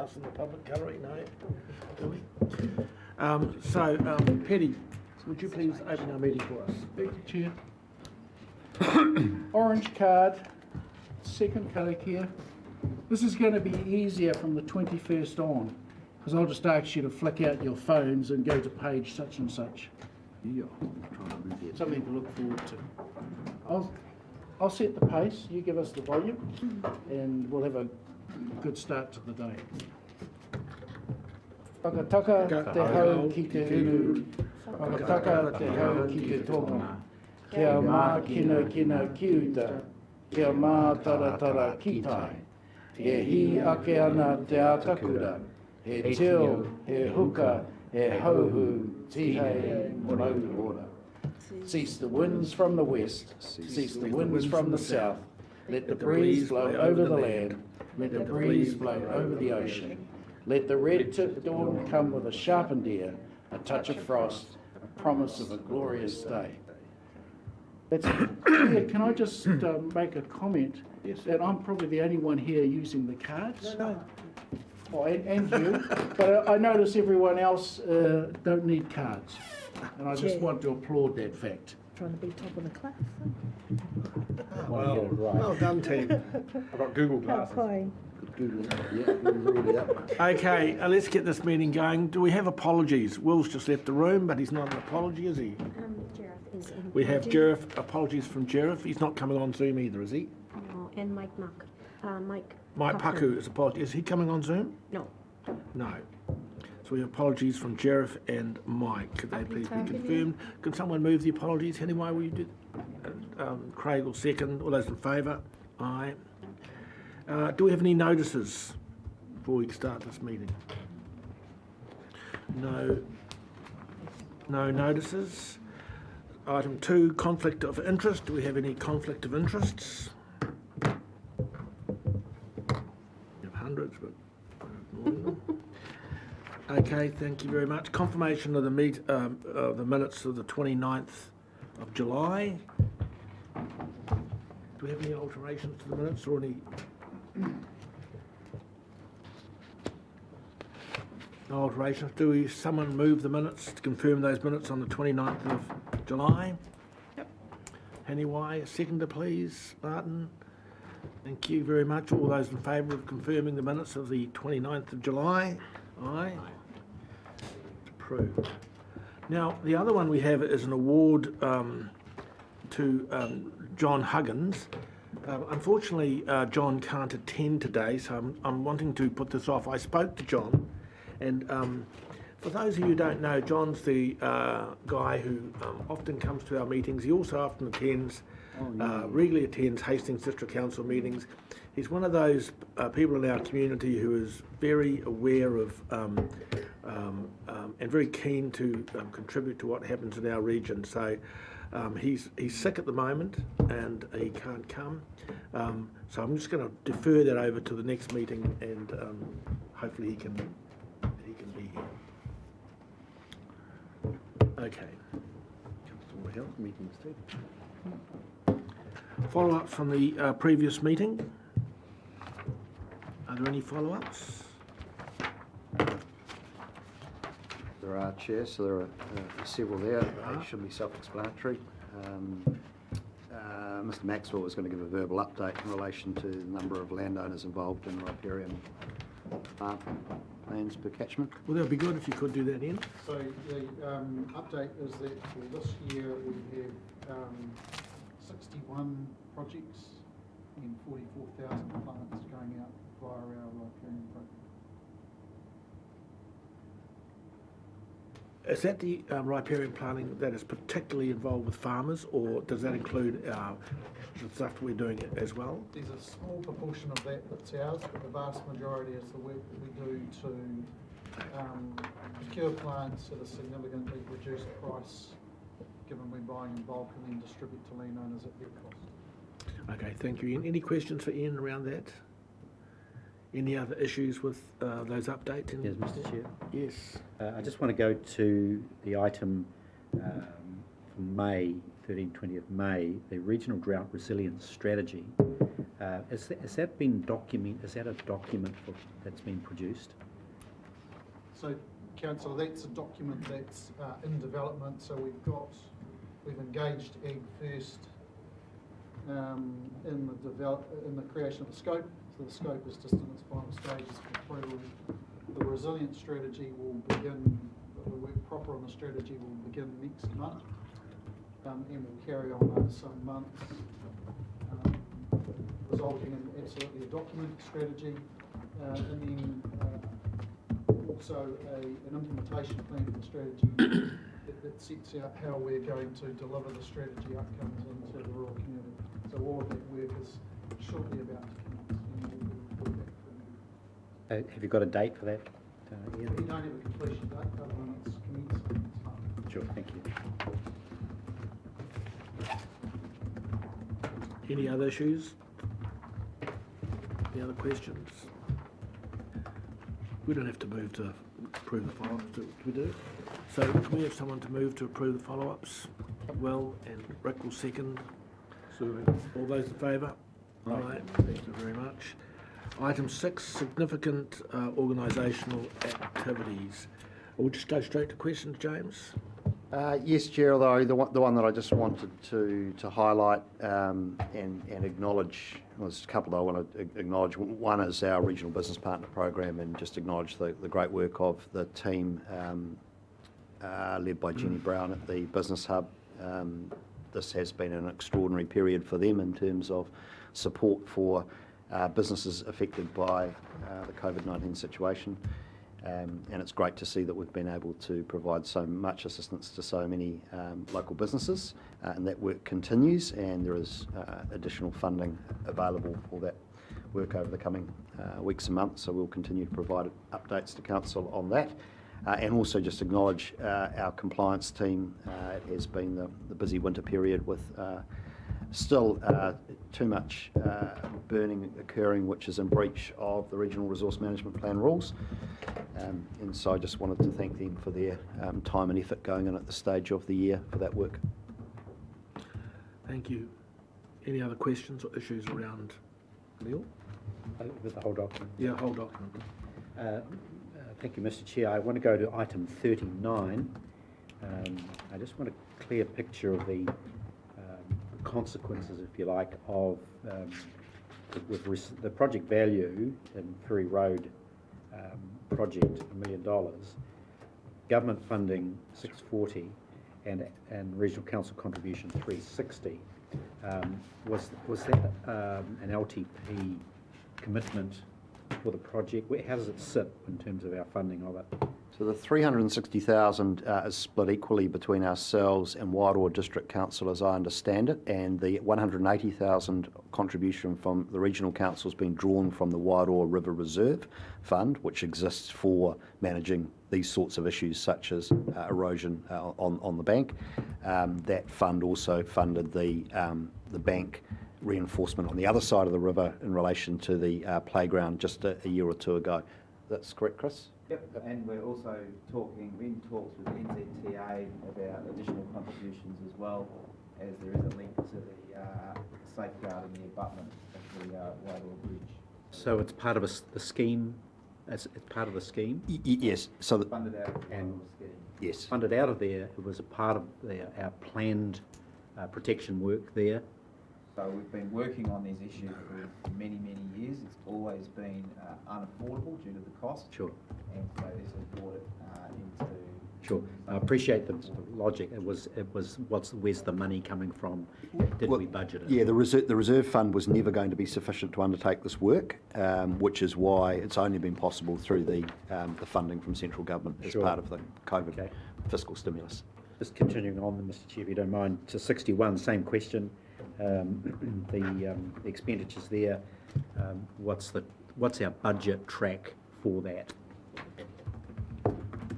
else in the public gallery? No? Do we? Petty, would you please open our meeting for us? Thank you, Chair. Orange card, second colour here. This is going to be easier from the 21st on, because I'll just ask you to flick out your phones and go to page such and such. Yeah, Something to look forward to. I'll set the pace, you give us the volume, and we'll have a good start to the day. Whakataka te hau ki te uru, whakataka te hau ki te tonga, kia mā kino kino ki uta, kia mā taratara ki tai, he hi ake ana te atakura, he teo, he huka, he hauhu, tihei, maraura. Cease the winds from the west, cease the winds from the south. Let the breeze blow over the land, let the breeze blow over the ocean. Let the red-tipped dawn come with a sharpened ear, a touch of frost, a promise of a glorious day. Can I just make a comment? Yes. That I'm probably the only one here using the cards. No. Oh, and you, but I notice everyone else don't need cards, and I just want to applaud that fact. Trying to be top of the class. Well done, team. I've got Google glasses. Okay, let's get this meeting going. Do we have apologies? Will's just left the room, but he's not an apology, is he? Jareth is in. We have Jareth, apologies from Jareth. He's not coming on Zoom either, is he? No, and Mike Mike Paku is apology. Is he coming on Zoom? No. No. So we have apologies from Jareth and Mike. Could they please be confirmed? Can someone move the apologies? Anyway, will you do? Craig will second. All those in favour? Aye. Do we have any notices before we start this meeting? No notices. Item 2, conflict of interest. Do we have any conflict of interests? We have hundreds, but okay, thank you very much. Confirmation of the minutes of the 29th of July. Do we have any alterations to the minutes or any? No alterations. Do someone move the minutes to confirm those minutes on the 29th of July? Yep. Anyway, a seconder please, Martin. Thank you very much. All those in favour of confirming the minutes of the 29th of July? Aye. Approved. Now, the other one we have is an award to John Huggins. Unfortunately, John can't attend today, so I'm wanting to put this off. I spoke to John, and for those of you who don't know, John's the guy who often comes to our meetings. He also often attends, regularly attends Hastings District Council meetings. He's one of those people in our community who is very aware of and very keen to contribute to what happens in our region. So he's sick at the moment and he can't come. So I'm just going to defer that over to the next meeting, and hopefully he can be here. Okay. Follow-ups from the previous meeting. Are there any follow-ups? There are, Chair, so there are several there. They should be self-explanatory. Mr Maxwell was going to give a verbal update in relation to the number of landowners involved in riparian plans per catchment. Well, that would be good if you could do that, Ian. So the update is that for this year we have 61 projects and 44,000 plants going out via our riparian program. Is that the riparian planting that is particularly involved with farmers, or does that include the stuff we're doing as well? There's a small proportion of that that's ours, but the vast majority is the work that we do to procure plants at a significantly reduced price, given we're buying in bulk and then distribute to landowners at their cost. Okay, thank you, Ian. Any questions for Ian around that? Any other issues with those updates? Yes, Mr Chair. Yes. I just want to go to the item from May, 13th, 20th May, the Regional Drought Resilience Strategy. Has that been is that a document that's been produced? So, Councillor, that's a document that's in development. So we've engaged Ag First in the creation of the scope. So the scope is just in its final stages of approval. The resilience strategy will begin. The work proper on the strategy will begin next month, and will carry on over some months, resulting in absolutely a documented strategy, and then also an implementation plan for the strategy that sets out how we're going to deliver the strategy outcomes into the rural community. So all of that work is shortly about to commence, and we'll report back from you. Have you got a date for that? We don't have a completion date, other than it's commencing next month. Sure, thank you. Any other issues? Any other questions? We don't have to move to approve the follow-ups, do we do? So can we have someone to move to approve the follow-ups? Will and Rick will second. All those in favour? Aye. Thank you very much. Item 6, significant organisational activities. We'll just go straight to questions, James. Yes, Chair, although the one that I just wanted to highlight and acknowledge, well, there's a couple that I want to acknowledge. One is our Regional Business Partner Program, and just acknowledge the great work of the team led by Jenny Brown at the Business Hub. This has been an extraordinary period for them in terms of support for businesses affected by the COVID-19 situation. And it's great to see that we've been able to provide so much assistance to so many local businesses, and that work continues, and there is additional funding available for that work over the coming weeks and months, so we'll continue to provide updates to Council on that. And also just acknowledge our compliance team. It has been the busy winter period with still too much burning occurring, which is in breach of the Regional Resource Management Plan rules. And so I just wanted to thank them for their time and effort going in at this stage of the year for that work. Thank you. Any other questions or issues around Neil? With the whole document? Yeah, whole document. Thank you, Mr. Chair. I want to go to item 39. I just want a clear picture of the consequences, if you like, of with the project value in Ferry Road project, $1 million, government funding 640, and regional council contribution 360. Was that an LTP commitment for the project? How does it sit in terms of our funding of it? So the 360,000 is split equally between ourselves and Wairoa District Council, as I understand it, and the 180,000 contribution from the Regional Council has been drawn from the Wairoa River Reserve Fund, which exists for managing these sorts of issues such as erosion on the bank. That fund also funded the bank reinforcement on the other side of the river in relation to the playground just a year or two ago. That's correct, Chris? Yep, and we're also in talks with NZTA about additional contributions as well, as there is a link to the safeguarding the abutment of the Wairoa Bridge. So it's part of the scheme. It's part of the scheme. Yes. So Funded out of the And- Wairoa scheme. yes. Funded out of there. It was a part of our planned protection work there. So we've been working on these issues for many, many years. It's always been unaffordable due to the cost. Sure. And so this has brought it into... Sure. I appreciate the logic. It was where's the money coming from? Did we budget it? Yeah, the reserve fund was never going to be sufficient to undertake this work, which is why it's only been possible through the funding from central government as Sure. part of the COVID Okay. fiscal stimulus. Just continuing on, Mr. Chair, if you don't mind, to 61, same question. The expenditures there. What's our budget track for that?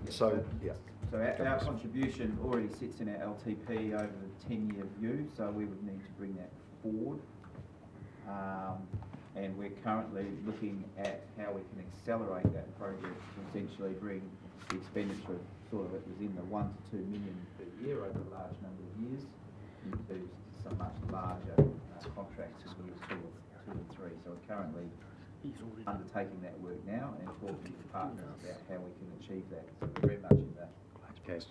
So yeah. So our contribution already sits in our LTP over the 10-year view, so we would need to bring that forward. And we're currently looking at how we can accelerate that project to essentially bring the expenditure, sort of it was in the 1 to 2 million per year over a large number of years, into some much larger contracts. 2 and 3. So we're currently undertaking that work now and talking to partners about how we can achieve that. So we're very much in the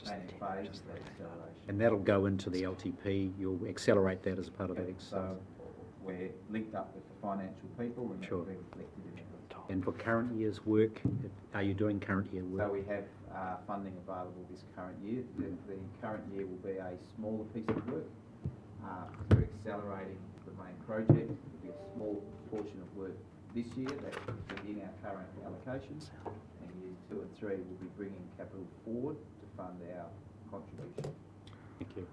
planning phase of that acceleration. And that'll go into the LTP, you'll accelerate that as part of that exercise? So we're linked up with the financial people and Sure. that'll be reflected in that. And for current year's work, are you doing current year work? So we have funding available this current year. The current year will be a smaller piece of work. We're accelerating the main project. It'll be a small portion of work this year that's within our current allocations. And years 2 and 3 will be bringing capital forward to fund our contribution. Thank you.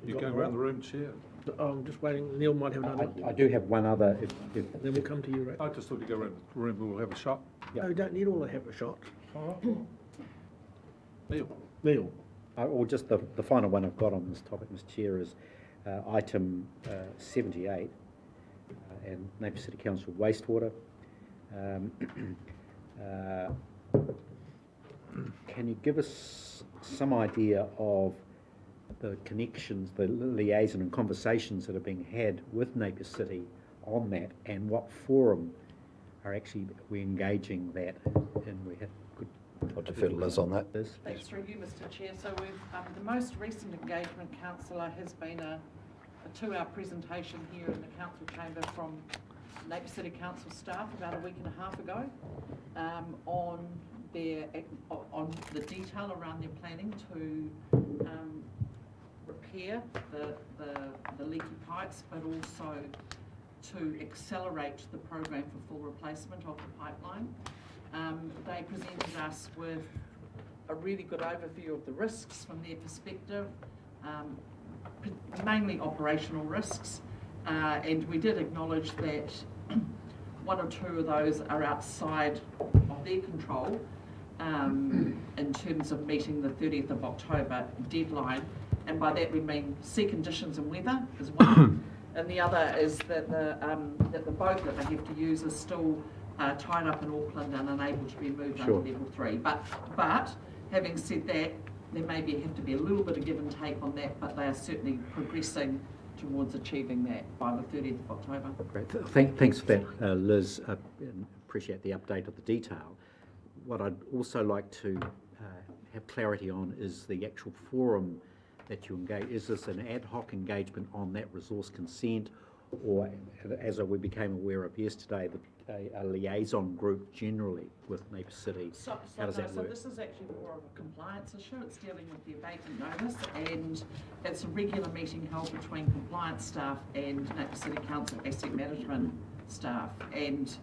You go around the room, Chair. I'm just waiting, Neil might have another one. I do have one other, if Then we'll come to you, Ray. I just thought you go around the room, we'll have a shot. No, you don't need all the have a shot. Neil? Neil. or just the final one I've got on this topic, Mr. Chair, is item 78, and Napier City Council wastewater. Can you give us some idea of the connections, the liaison and conversations that are being had with Napier City on that, and what forum are actually we engaging that in? We had good. I'll defer to Liz on that. Liz? That's through you, Mr. Chair. So we've, the most recent engagement, councillor, has been a 2-hour presentation here in the council chamber from Napier City Council staff about a week and a half ago on the detail around their planning to repair the leaky pipes, but also to accelerate the program for full replacement of the pipeline. They presented us with a really good overview of the risks from their perspective, mainly operational risks, and we did acknowledge that 1 or 2 of those are outside of their control in terms of meeting the 30th of October deadline, and by that we mean sea conditions and weather is one, and the other is that the boat that they have to use is still tied up in Auckland and unable to be moved under level 3. But having said that, there may have to be a little bit of give and take on that, but they are certainly progressing towards achieving that by the 30th of October. Great. Thanks for that, Liz. Appreciate the update of the detail. What I'd also like to have clarity on is the actual forum that you engage. Is this an ad hoc engagement on that resource consent, or, as we became aware of yesterday, a liaison group generally with Napier City? How does that work? So this is actually more of a compliance issue. It's dealing with the abatement notice, and it's a regular meeting held between compliance staff and Napier City Council asset management staff, and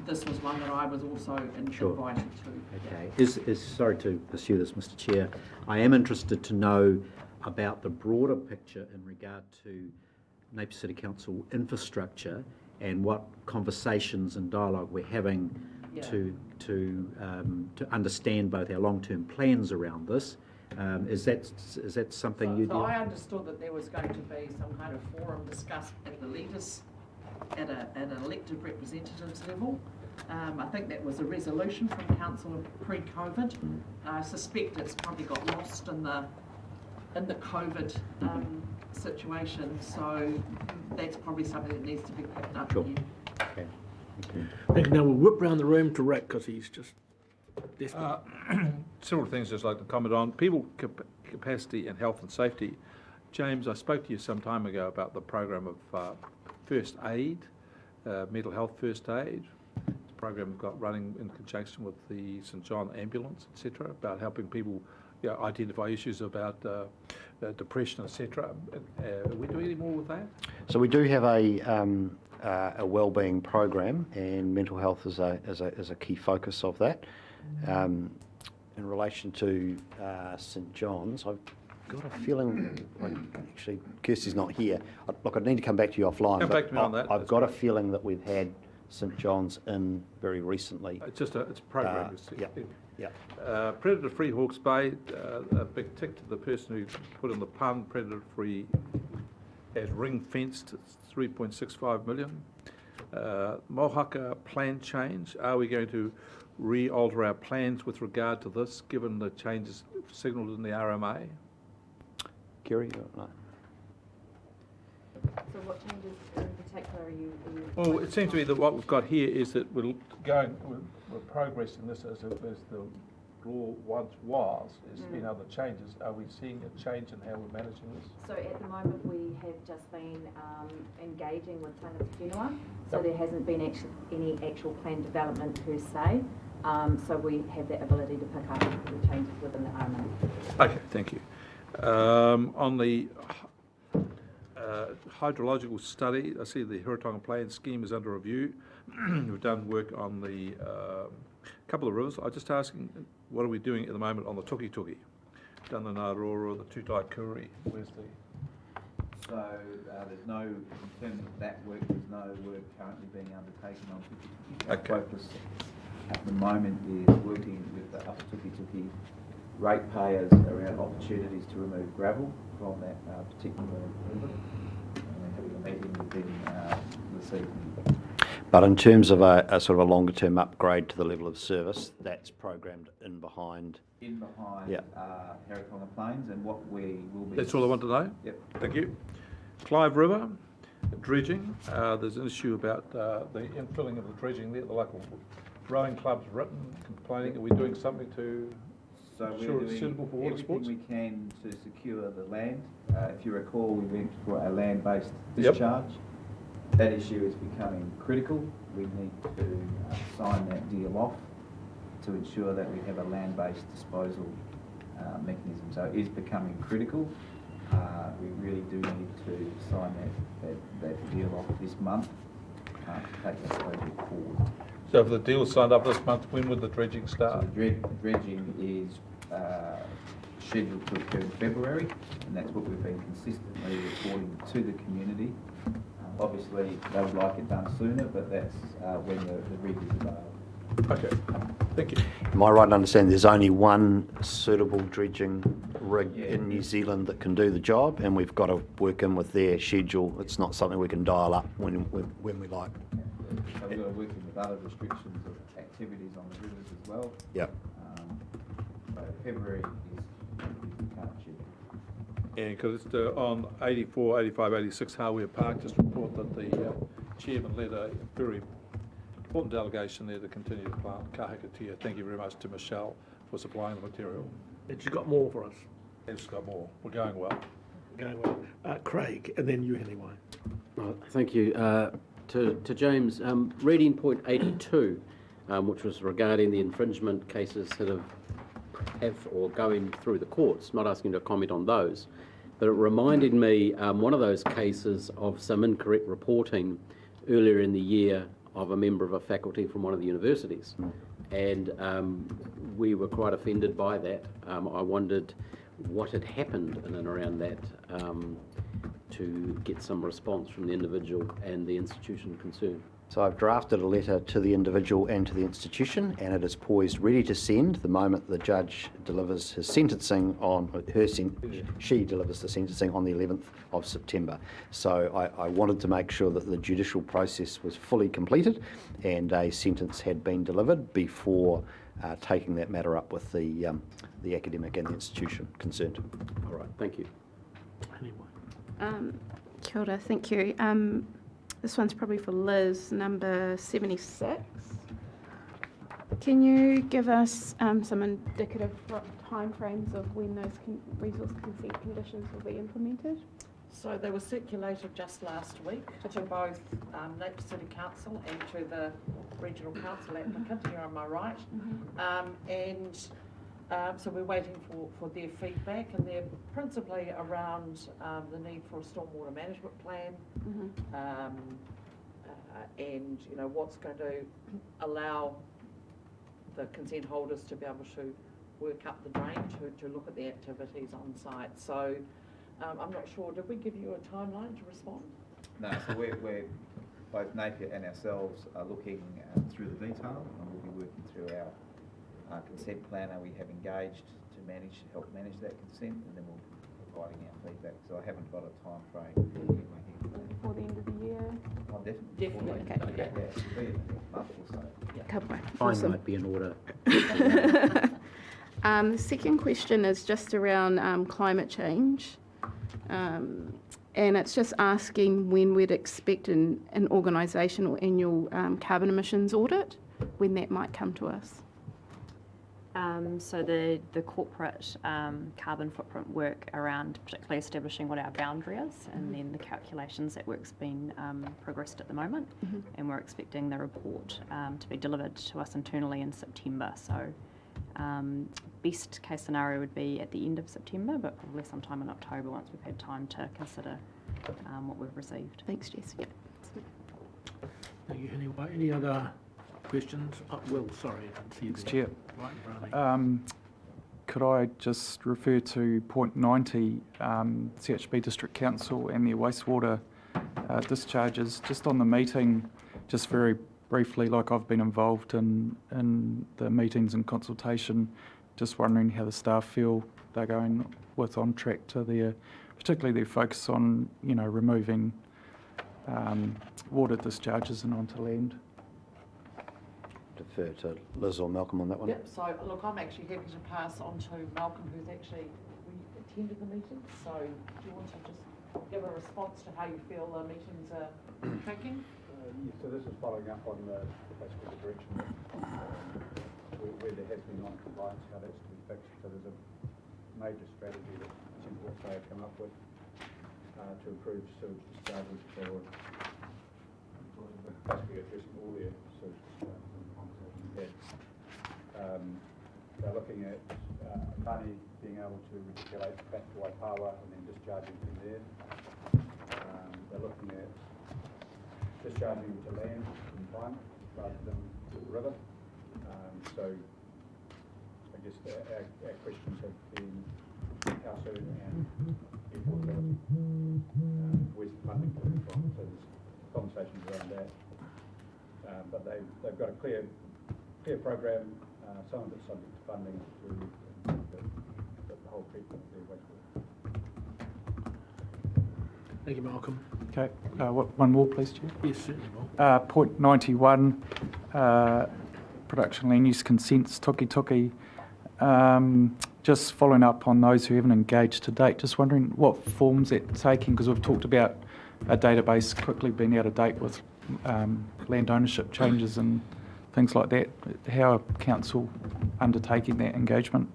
this was one that I was also invited to. Okay. Sorry to pursue this, Mr. Chair. I am interested to know about the broader picture in regard to Napier City Council infrastructure and what conversations and dialogue we're having to understand both our long-term plans around this. Is that something you do? So I understood that there was going to be some kind of forum discussed at the leaders, at an elected representatives level. I think that was a resolution from council pre-COVID. I suspect it's probably got lost in the COVID situation, so that's probably something that needs to be picked up Sure. here. Okay. Thank you. Now we'll whip round the room to Rick because he's just desperate. Several things I'd just like to comment on. People capacity and health and safety. James, I spoke to you some time ago about the program of first aid, mental health first aid. It's a program we've got running in conjunction with the St John ambulance, etc., about helping people identify issues about depression, etc. Are we doing any more with that? So we do have a wellbeing program, and mental health is a key focus of that. In relation to St John's, I've got a feeling, actually, Kirsty's not here. Look, I'd need to come back to you offline. Come back to me on that. I've got a feeling that we've had St John's in very recently. It's a program. Yeah. Predator-free Hawke's Bay, a big tick to the person who put in the pun, predator-free as ring-fenced, 3.65 million. Mohaka plan change, are we going to re-alter our plans with regard to this, given the changes signalled in the RMA? Kerry? No. So what changes in particular are you? Well, it seems to me that what we've got here is that we're progressing this as the law once was. There's been other changes. Are we seeing a change in how we're managing this? So at the moment we have just been engaging with tangata whenua, so there hasn't been any actual plan development per se. So we have that ability to pick up the changes within the RMA. Okay, thank you. On the hydrological study, I see the Hiratonga Plain scheme is under review. We've done work on the couple of rivers. I'm just asking, what are we doing at the moment on the Tuki Tuki? Done the Narora, the Tutai Kuri, where's the... So there's no, in terms of that work, there's no work currently being undertaken on Tuki Tuki. Our focus at the moment is working with the Upper Tuki Tuki ratepayers around opportunities to remove gravel from that particular river. And we're having a meeting with them this evening. But in terms of a sort of a longer term upgrade to the level of service, that's programmed in behind. Hiratonga Plains, and what we will be... That's all I want to know? Yep. Thank you. Clive River, dredging. There's an issue about the infilling of the dredging there. The local rowing club's written, complaining. Are we doing something to ensure it's suitable for water sports? Everything we can to secure the land. If you recall, we went for a land-based discharge. That issue is becoming critical. We need to sign that deal off to ensure that we have a land-based disposal mechanism. So it is becoming critical. We really do need to sign that deal off this month to take that project forward. So if the deal is signed up this month, when would the dredging start? So the dredging is scheduled to occur in February, and that's what we've been consistently reporting to the community. Obviously, they would like it done sooner, but that's when the rig is available. Okay, thank you. Am I right in understanding there's only one suitable dredging rig in New Zealand that can do the job, and we've got to work in with their schedule? It's not something we can dial up when we like. So we've got to work in with other restrictions of activities on the rivers as well. Yep. So February is the current schedule. And because it's on 84, 85, 86 Harwea Park, just report that the chairman led a very important delegation there to continue to plant kahikatea. Thank you very much to Michelle for supplying the material. And she's got more for us. It's got more. We're going well. Going well. Craig, and then you anyway. Thank you. To James, reading point 82, which was regarding the infringement cases that have or going through the courts, not asking you to comment on those, but it reminded me one of those cases of some incorrect reporting earlier in the year of a member of a faculty from one of the universities. And we were quite offended by that. I wondered what had happened in and around that to get some response from the individual and the institution concerned. So I've drafted a letter to the individual and to the institution, and it is poised ready to send the moment the judge delivers his sentencing on she delivers the sentencing on the 11th of September. So I wanted to make sure that the judicial process was fully completed and a sentence had been delivered before taking that matter up with the academic and the institution concerned. All right, thank you. Anyway. Kia ora, thank you. This one's probably for Liz, number 76. Can you give us some indicative timeframes of when those resource consent conditions will be implemented? So they were circulated just last week to both Napier City Council and to the Regional Council applicant, here on my right. So we're waiting for their feedback, and they're principally around the need for a stormwater management plan, and what's going to allow the consent holders to be able to work up the drain to look at the activities on site. So I'm not sure, did we give you a timeline to respond? No, so we're both Napier and ourselves are looking through the detail, and we'll be working through our consent planner we have engaged to help manage that consent, and then we'll be providing our feedback. So I haven't got a time frame in my head. Before the end of the year? Oh, definitely. Okay. Yeah, it should be in the next month or so. Yeah. Fine might be in order. The second question is just around climate change. and it's just asking when we'd expect an organisational annual carbon emissions audit, when that might come to us. So the corporate carbon footprint work around particularly establishing what our boundary is, and then the calculations, that work's been progressed at the moment, and we're expecting the report to be delivered to us internally in September. So best case scenario would be at the end of September, but probably sometime in October once we've had time to consider what we've received. Thanks, Jess. Yep. Thank you, anyway. Any other questions? Will, sorry, I didn't see you Thanks, there. Chair. Right in front of me. Could I just refer to point 90, CHB District Council and their wastewater discharges? Just on the meeting, just very briefly, like I've been involved in the meetings and consultation, just wondering how the staff feel they're going with on track to their, particularly their focus on, removing water discharges and onto land. Defer to Liz or Malcolm on that one. Yep, so look, I'm actually happy to pass on to Malcolm, who's actually, we attended the meeting, so do you want to just give a response to how you feel the meetings are tracking? Yes, so this is following up on basically the direction where there has been non-compliance, how that's to be fixed. So there's a major strategy that Central Australia have come up with to improve sewage discharges for basically addressing all their sewage discharges and the conversations we've had. They're looking at money being able to reticulate back to Waipawa and then discharging from there. They're looking at discharging to land in climate rather than to the river. So I guess our questions have been how soon and affordability. Where's the funding coming from? So there's conversations around that. But they've got a clear program. Some of it's subject to funding to the whole treatment of their wastewater. Thank you, Malcolm. Okay, one more please, Chair. Yes, certainly, Will. Point 91, production land use consents, toki. Just following up on those who haven't engaged to date, just wondering what forms that's taking, because we've talked about a database quickly being out of date with land ownership changes and things like that. How are council undertaking that engagement?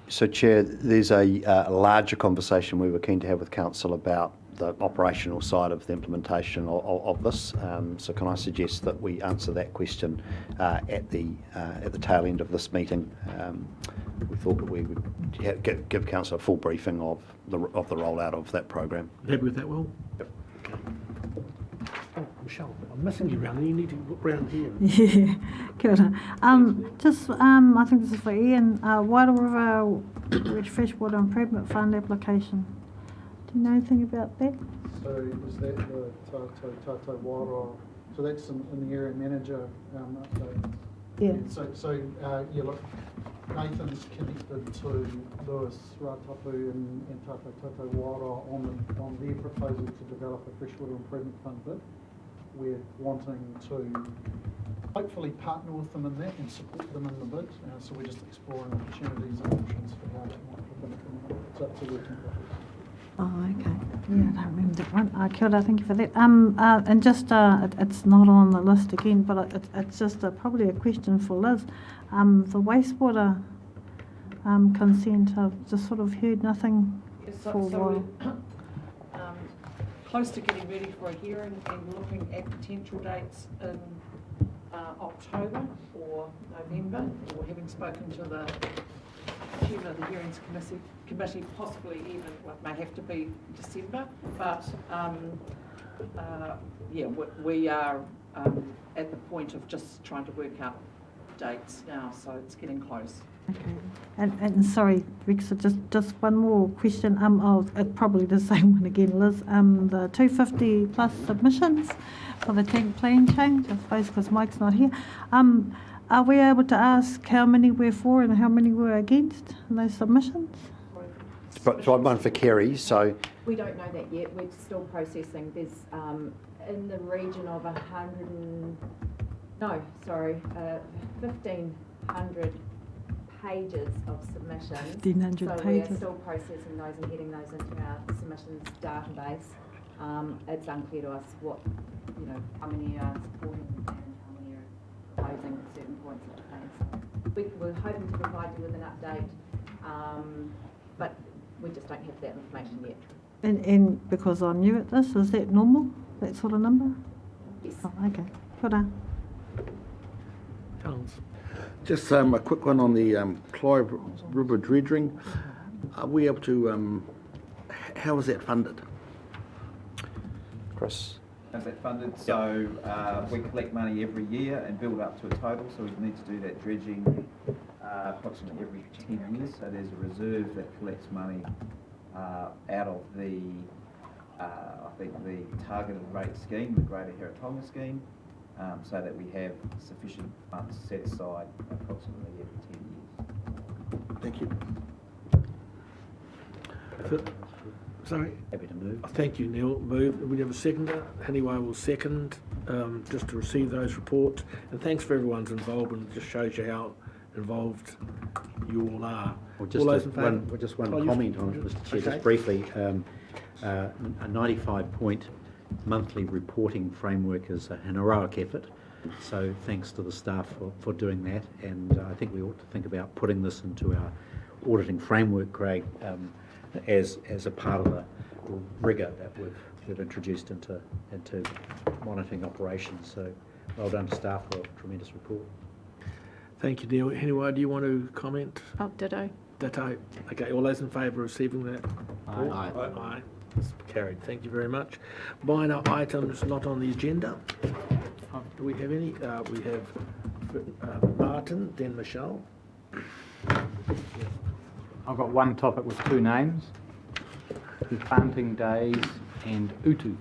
So, Chair, there's a larger conversation we were keen to have with council about the operational side of the implementation of this. So can I suggest that we answer that question at the tail end of this meeting? We thought that we would give council a full briefing of the rollout of that program. Happy with that, Will? Yep. Okay. Oh, Michelle, I'm missing you around there. You need to look round here. Yeah, kia ora. I think this is for Ian. Water River Freshwater Improvement Fund application. Do you know anything about that? So is that the Tato Wara? So that's in the area manager update. Yeah. So yeah, look, Nathan's connected to Lewis Ratapu and Tato Wara on their proposal to develop a freshwater improvement fund bid. We're wanting to hopefully partner with them in that and support them in the bid. So we're just exploring opportunities and options for how that might happen. It's up to working progress. Oh, okay. Yeah, I don't remember that one. Kia ora, thank you for that. And just, it's not on the list again, but it's just probably a question for Liz. The wastewater consent, I've just sort of heard nothing for a while. We're close to getting ready for a hearing and looking at potential dates in October or November, or having spoken to the chairman of the hearings committee, possibly even what may have to be December. But yeah, we are at the point of just trying to work out dates now, so it's getting close. Okay, and sorry, Rick, so just one more question. It's probably the same one again, Liz. The 250 plus submissions for the tank plan change, I suppose, because Mike's not here. Are we able to ask how many we're for and how many we're against in those submissions? It's one for Kerry, so... We don't know that yet. We're still processing. There's in the region of 1,500 pages of submissions. 1,500 so pages. we're still processing those and getting those into our submissions database. It's unclear to us what, how many are supporting the plan and how many are opposing certain points of the plan. So we're hoping to provide you with an update, but we just don't have that information yet. And because I'm new at this, is that normal, that sort of number? Yes. Oh, okay. Good on. Just a quick one on the Clyde River dredging. Are we able to, how is that funded? Chris? How's that funded? So we collect money every year and build up to a total, so we need to do that dredging approximately every 10 years. So there's a reserve that collects money out of the, I think, the targeted rate scheme, the Greater Heritonga scheme, so that we have sufficient funds set aside approximately every 10 years. Thank you. Sorry? Happy to move. Thank you, Neil. Move. We have a seconder. Anyway, will second, just to receive those reports. And thanks for everyone's involvement. It just shows you how involved you all are. Well, All those in favour? just one Oh, comment on it, Mr Chair, okay. just briefly. A 95-point monthly reporting framework is an heroic effort. So thanks to the staff for doing that. And I think we ought to think about putting this into our auditing framework, Craig, as a part of the rigour that we've introduced into monitoring operations. So well done to staff for a tremendous report. Thank you, Neil. Anyway, do you want to comment? Oh, ditto. Ditto. Okay, all those in favour of receiving that? report? Aye. Aye. It's carried. Thank you very much. Minor items not on the agenda. Do we have any? We have Martin, then Michelle. I've got one topic with two names, planting days and Utu.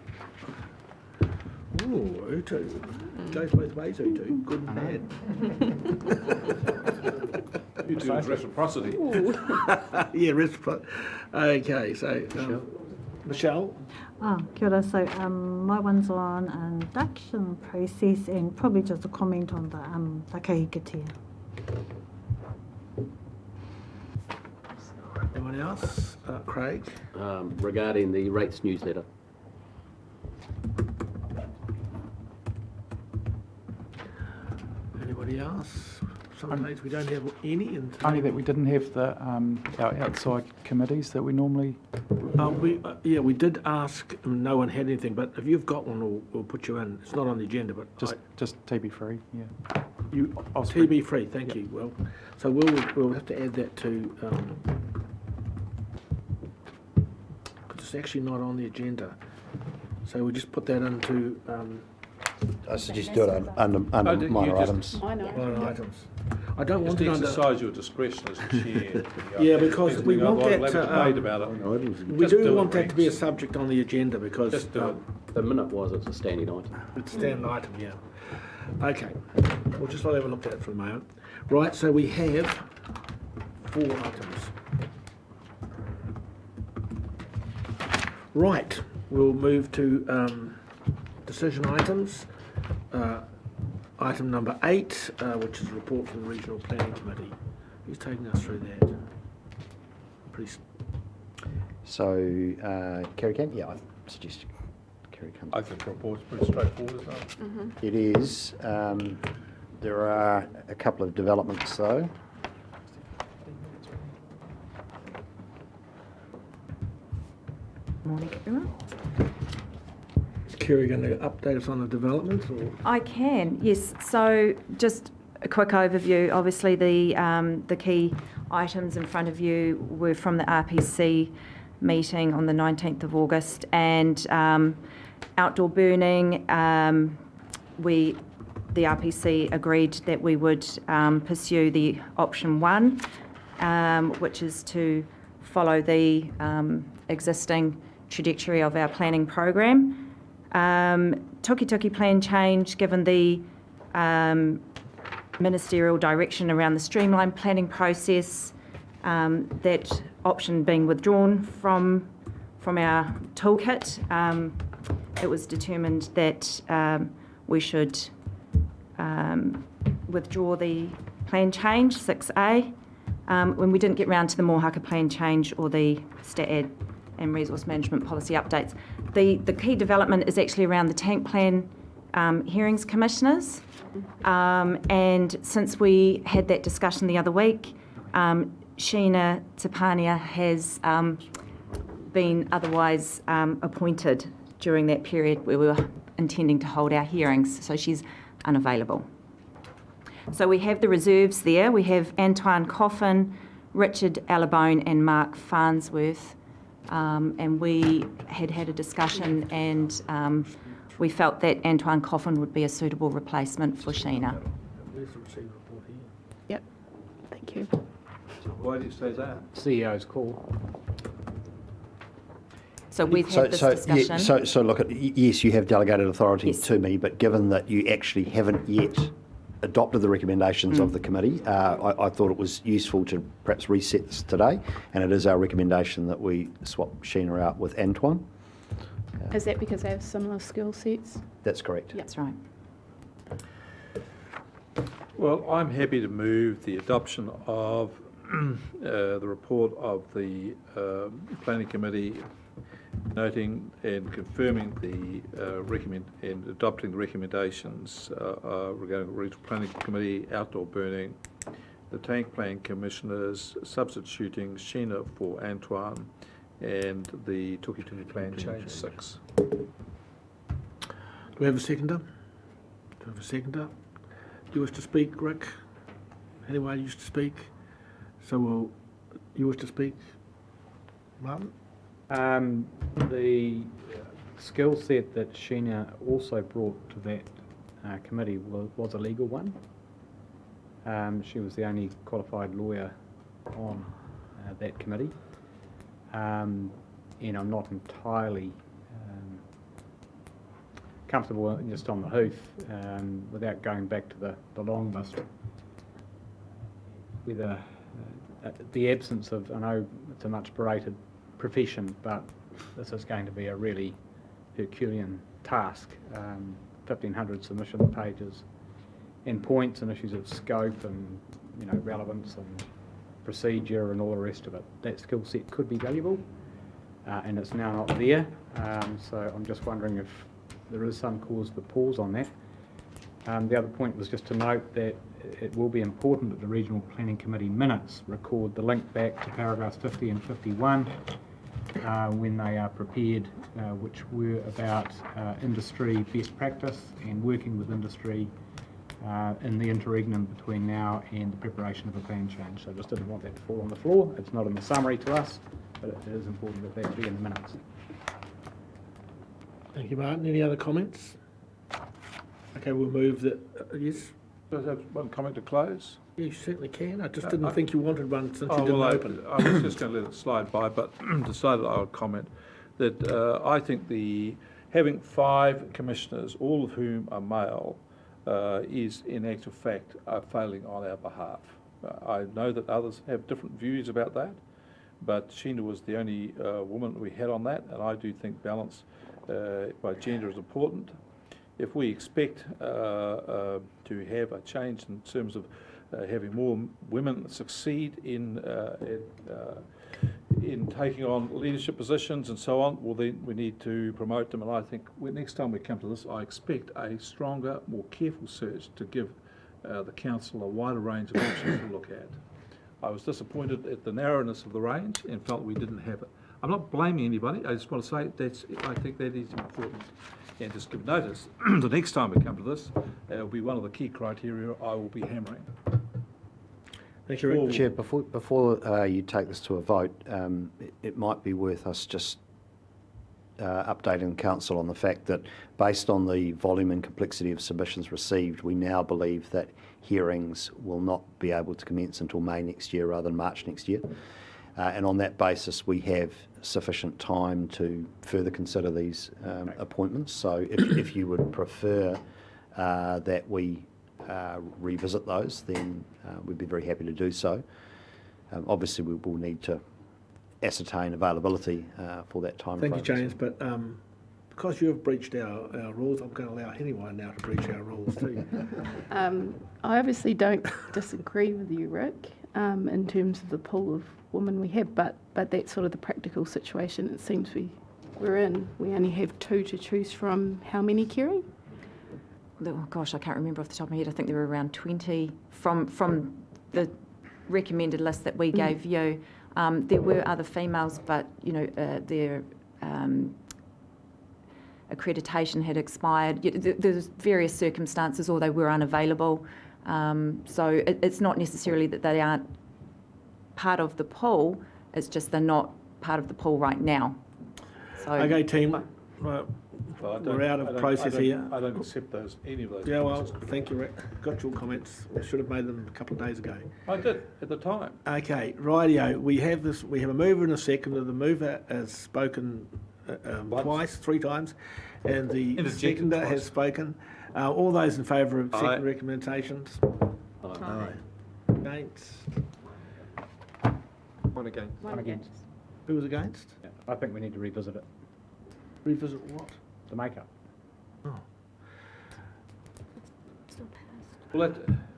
Ooh, Utu. Goes both ways, Utu. Good and bad. Utu is reciprocity. Yeah, reciprocity. Okay, so Michelle. Kia ora. So my one's on induction process and probably just a comment on the kahikatea. Anyone else? Craig? Regarding the rates newsletter. Anybody else? Sometimes we don't have any. Only that we didn't have the our outside committees that we normally. We did ask. No one had anything, but if you've got one, we'll put you in. It's not on the agenda, but just TB free. Yeah. TB free. Thank you. Well, so we'll have to add that to. It's actually not on the agenda, so we just put that into. I suggest do it under minor items. Minor items. I don't want Just it under. exercise your discretion as chair. Yeah, because we want that to. Debate about it. We do want that to be a subject on the agenda because. Just do it. The minute was it's a standing item. It's a standing item, yeah. Okay, we'll just have a look at it for a moment. Right, so we have 4 items. Right, we'll move to decision items. Item number 8, which is a report from the Regional Planning Committee. Who's taking us through that? Please. So, Kerry can? Yeah, I suggest Kerry comes. I think the report's pretty straightforward, isn't it? It is. There are a couple of developments, though. Morning, everyone. Is Kerry going to update us on the developments? Or? I can, yes. So just a quick overview. Obviously, the key items in front of you were from the RPC meeting on the 19th of August, and outdoor burning. The RPC agreed that we would pursue the option 1, which is to follow the existing trajectory of our planning program. Tuki plan change, given the ministerial direction around the streamlined planning process, that option being withdrawn from our toolkit, it was determined that we should withdraw the plan change 6A, when we didn't get round to the Mohaka plan change or the stat ad and resource management policy updates. The key development is actually around the tank plan hearings commissioners. And since we had that discussion the other week, Sheena Tapania has been otherwise appointed during that period where we were intending to hold our hearings, so she's unavailable. So we have the reserves there. We have Antoine Coffin, Richard Allabone and Mark Farnsworth. And we had a discussion and we felt that Antoine Coffin would be a suitable replacement for Sheena. Where's the receiver report here? Yep, thank you. Why do you say that? CEO's call. So we've had this discussion. Yeah, so look, yes, you have delegated authority Yes. to me, but given that you actually haven't yet adopted the recommendations of the committee, I thought it was useful to perhaps reset this today, and it is our recommendation that we swap Sheena out with Antoine. Is that because they have similar skill sets? That's correct. That's right. Well, I'm happy to move the adoption of the report of the Planning Committee, noting and confirming the and adopting the recommendations regarding the Regional Planning Committee, outdoor burning, the Tank Plan Commissioners, substituting Sheena for Antoine, and the Tukituki Plan Change 6. Do we have a seconder? Do we have a seconder? Do you wish to speak, Rick? Anyone used to speak? So you wish to speak, Martin? The skill set that Sheena also brought to that committee was a legal one. She was the only qualified lawyer on that committee. And I'm not entirely comfortable just on the hoof without going back to the long list. Whether the absence of, I know it's a much berated profession, but this is going to be a really Herculean task. 1,500 submission pages and points and issues of scope and relevance and procedure and all the rest of it. That skill set could be valuable, and it's now not there. So I'm just wondering if there is some cause for pause on that. The other point was just to note that it will be important that the Regional Planning Committee minutes record the link back to paragraphs 50 and 51 when they are prepared, which were about industry best practice and working with industry in the interregnum between now and the preparation of a plan change. So I just didn't want that to fall on the floor. It's not in the summary to us, but it is important that that be in the minutes. Thank you, Martin. Any other comments? Okay, we'll move that. Yes? Does have one comment to close? Yeah, you certainly can. I just didn't think you wanted one since you didn't well, open. I was just going to let it slide by, but decided I would comment that I think having 5 commissioners, all of whom are male, is in actual fact failing on our behalf. I know that others have different views about that, but Sheena was the only woman we had on that, and I do think balance by gender is important. If we expect to have a change in terms of having more women succeed in taking on leadership positions and so on, well then we need to promote them. And I think next time we come to this, I expect a stronger, more careful search to give the council a wider range of options to look at. I was disappointed at the narrowness of the range and felt we didn't have it. I'm not blaming anybody. I just want to say I think that is important. And just give notice, the next time we come to this, it will be one of the key criteria I will be hammering. Thank you, Rick. Chair, before you take this to a vote, it might be worth us just updating the council on the fact that based on the volume and complexity of submissions received, we now believe that hearings will not be able to commence until May next year rather than March next year. And on that basis, we have sufficient time to further consider these appointments. So if you would prefer that we revisit those, then we'd be very happy to do so. Obviously, we will need to ascertain availability for that time. Thank you, James, but because you have breached our rules, I'm going to allow anyone now to breach our rules too. I obviously don't disagree with you, Rick. in terms of the pool of women we have, but that's sort of the practical situation it seems we're in. We only have 2 to choose from. How many, Kerry? Oh gosh, I can't remember off the top of my head. I think there were around 20 from the recommended list that we gave you. There were other females, but their accreditation had expired. There's various circumstances, or they were unavailable. So it's not necessarily that they aren't part of the pool. It's just they're not part of the pool right now. So, Okay, team. We're out of process here. I don't accept any of those. Yeah, well, thank you, Rick. Got your comments. We should have made them a couple of days ago. I did, at the time. Okay, rightio. We have a mover and a seconder. The mover has spoken twice, 3 times, and the seconder has spoken. All those in favour of second recommendations? Aye. Against? One against. I'm against. Who was against? Yeah, I think we need to revisit it, Revisit what? the makeup. Oh. Well,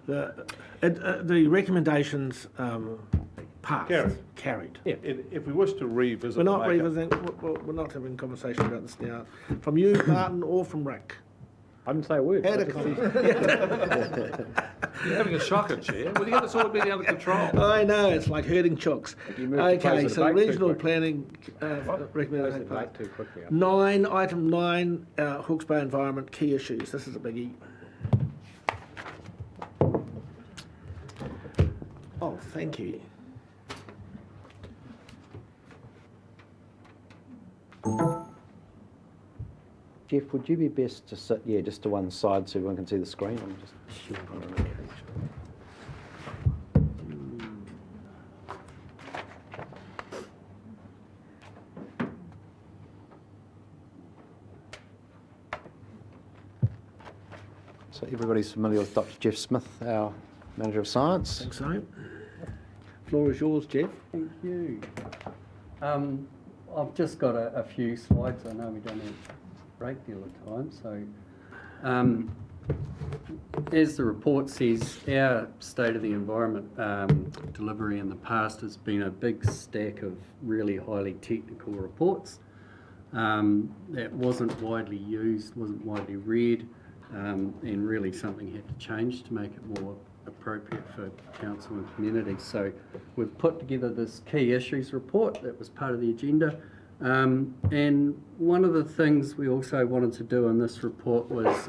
The recommendations passed. Carried. yeah, if we wish to revisit We're not the makeup, revisiting. We're not having a conversation about this now. From you, Martin, or from Rick? I didn't say a word. Had I a just conversation. you're having a shocker, Chair. Well, you got this all being under control. I know, it's like herding chooks. You moved to close Okay, the so debate too regional quick. planning Close recommendation the passed. debate too quickly. 9, item 9, Hawke's Bay environment key issues. This is a biggie. Oh, thank you. Jeff, would you be best to sit, just to one side so everyone can see the screen? I'm just So everybody's familiar with Dr. Jeff Smith, our Manager of Science? I think so. Floor is yours, Jeff. Thank you. I've just got a few slides. I know we don't have a great deal of time, so as the report says, our State of the Environment delivery in the past has been a big stack of really highly technical reports that wasn't widely used, wasn't widely read, and really something had to change to make it more appropriate for council and community. So we've put together this key issues report that was part of the agenda. And one of the things we also wanted to do in this report was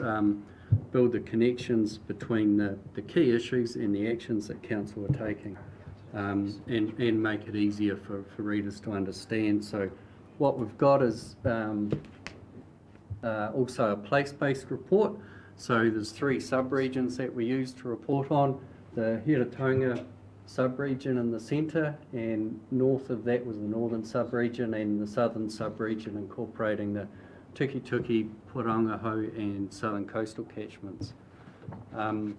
build the connections between the key issues and the actions that council are taking, and make it easier for readers to understand. So what we've got is also a place-based report. So there's 3 sub-regions that we use to report on. The Hiratonga sub-region in the centre, and north of that was the northern sub-region, and the southern sub-region incorporating the Tukituki, Porangaho and southern coastal catchments. One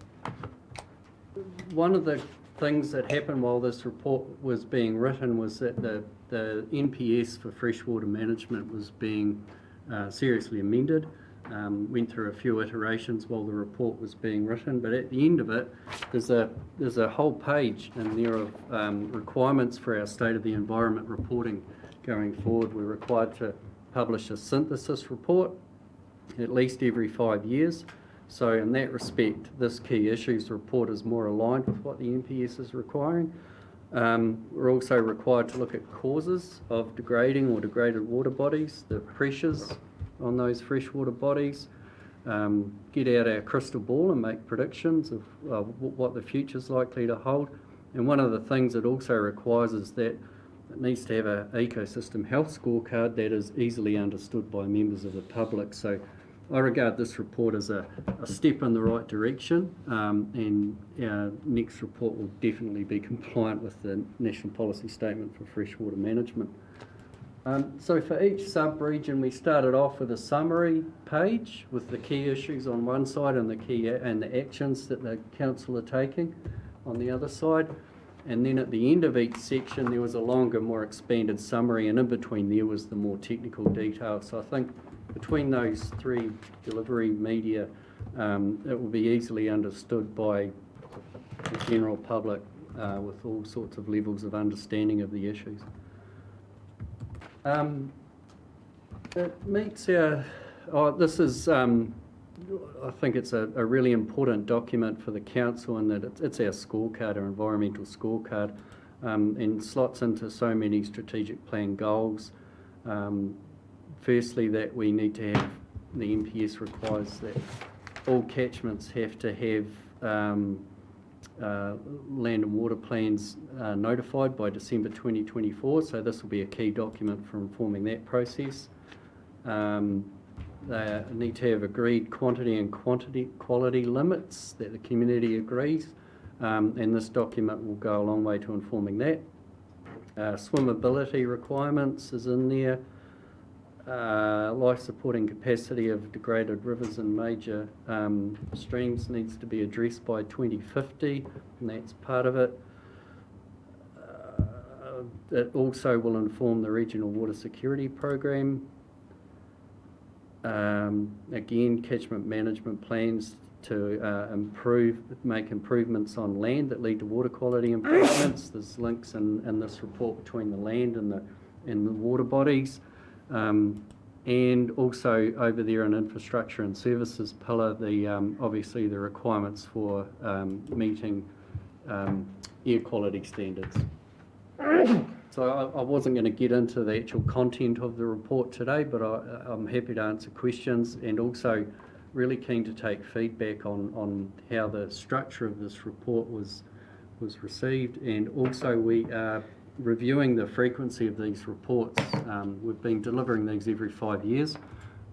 of the things that happened while this report was being written was that the NPS for freshwater management was being seriously amended. Went through a few iterations while the report was being written, but at the end of it, there's a whole page in there of requirements for our State of the Environment reporting going forward. We're required to publish a synthesis report at least every 5 years. So in that respect, this key issues report is more aligned with what the NPS is requiring. We're also required to look at causes of degrading or degraded water bodies, the pressures on those freshwater bodies, get out our crystal ball and make predictions of what the future's likely to hold. And one of the things it also requires is that it needs to have an ecosystem health scorecard that is easily understood by members of the public. So I regard this report as a step in the right direction, and our next report will definitely be compliant with the National Policy Statement for Freshwater Management. So for each sub-region, we started off with a summary page with the key issues on one side and the actions that the council are taking on the other side. And then at the end of each section, there was a longer, more expanded summary, and in between there was the more technical detail. So I think between those 3 delivery media, it will be easily understood by the general public with all sorts of levels of understanding of the issues. It meets our, this is, I think it's a really important document for the council in that it's our scorecard, our environmental scorecard, and slots into so many strategic plan goals. Firstly, that we need to have, the NPS requires that all catchments have to have land and water plans notified by December 2024, so this will be a key document for informing that process. They need to have agreed quantity and quality limits that the community agrees, and this document will go a long way to informing that. Swimmability requirements is in there. Life supporting capacity of degraded rivers and major streams needs to be addressed by 2050, and that's part of it. It also will inform the regional water security program. Again, catchment management plans to make improvements on land that lead to water quality improvements. There's links in this report between the land and the water bodies. And also over there in infrastructure and services pillar, obviously the requirements for meeting air quality standards. So I wasn't going to get into the actual content of the report today, but I'm happy to answer questions, and also really keen to take feedback on how the structure of this report was received, and also we are reviewing the frequency of these reports. We've been delivering these every 5 years,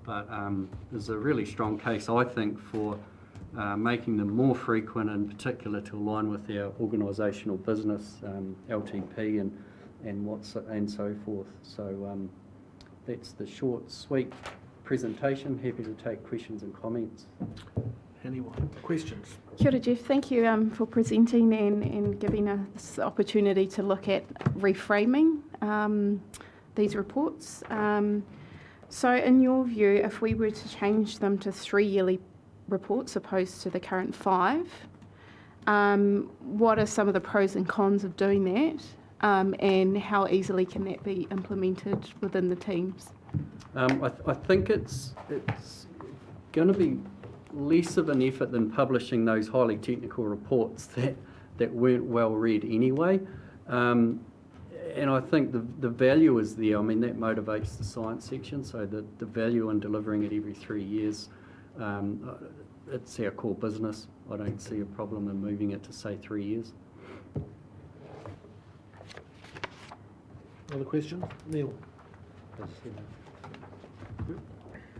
but there's a really strong case, I think, for making them more frequent, in particular to align with our organisational business, LTP, and so forth. So that's the short, sweet presentation. Happy to take questions and comments. Anyone? Questions? Kia ora, Jeff. Thank you for presenting and giving us the opportunity to look at reframing these reports. So in your view, if we were to change them to 3 yearly reports opposed to the current 5, what are some of the pros and cons of doing that? And how easily can that be implemented within the teams? I think it's going to be less of an effort than publishing those highly technical reports that weren't well read anyway. And I think the value is there. I mean, that motivates the science section, so the value in delivering it every 3 years, it's our core business. I don't see a problem in moving it to, say, 3 years. Other questions? Neil?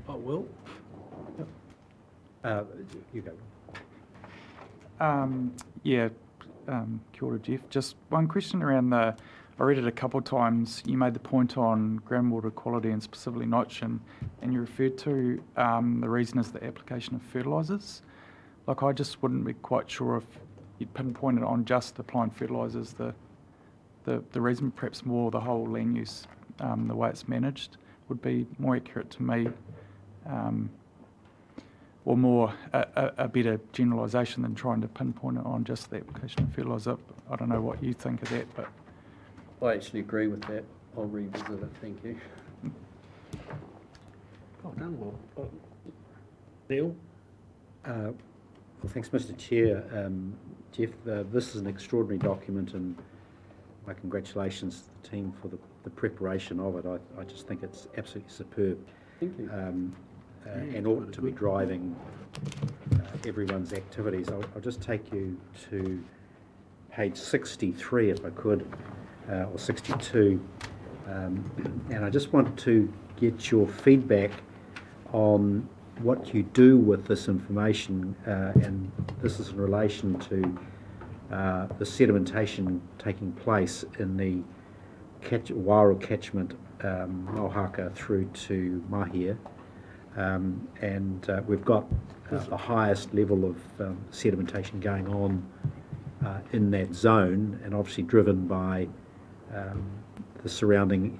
Oh, Will? You go. Kia ora, Jeff. Just one question around I read it a couple of times. You made the point on groundwater quality and specifically nitrogen, and you referred to the reason is the application of fertilisers. Like, I just wouldn't be quite sure if you'd pinpoint it on just applying fertilisers. The reason, perhaps more the whole land use, the way it's managed, would be more accurate to me, or more a better generalisation than trying to pinpoint it on just the application of fertiliser. I don't know what you think of that, but I actually agree with that. I'll revisit it. Thank you. Well done, Will. Neil? Well, thanks, Mr. Chair. Jeff, this is an extraordinary document, and my congratulations to the team for the preparation of it. I just think it's absolutely superb. Thank you. And ought to be driving everyone's activities. I'll just take you to page 63, if I could, or 62. And I just want to get your feedback on what you do with this information, and this is in relation to the sedimentation taking place in the Wairau catchment, Hawke through to Mahia. And we've got the highest level of sedimentation going on in that zone, and obviously driven by the surrounding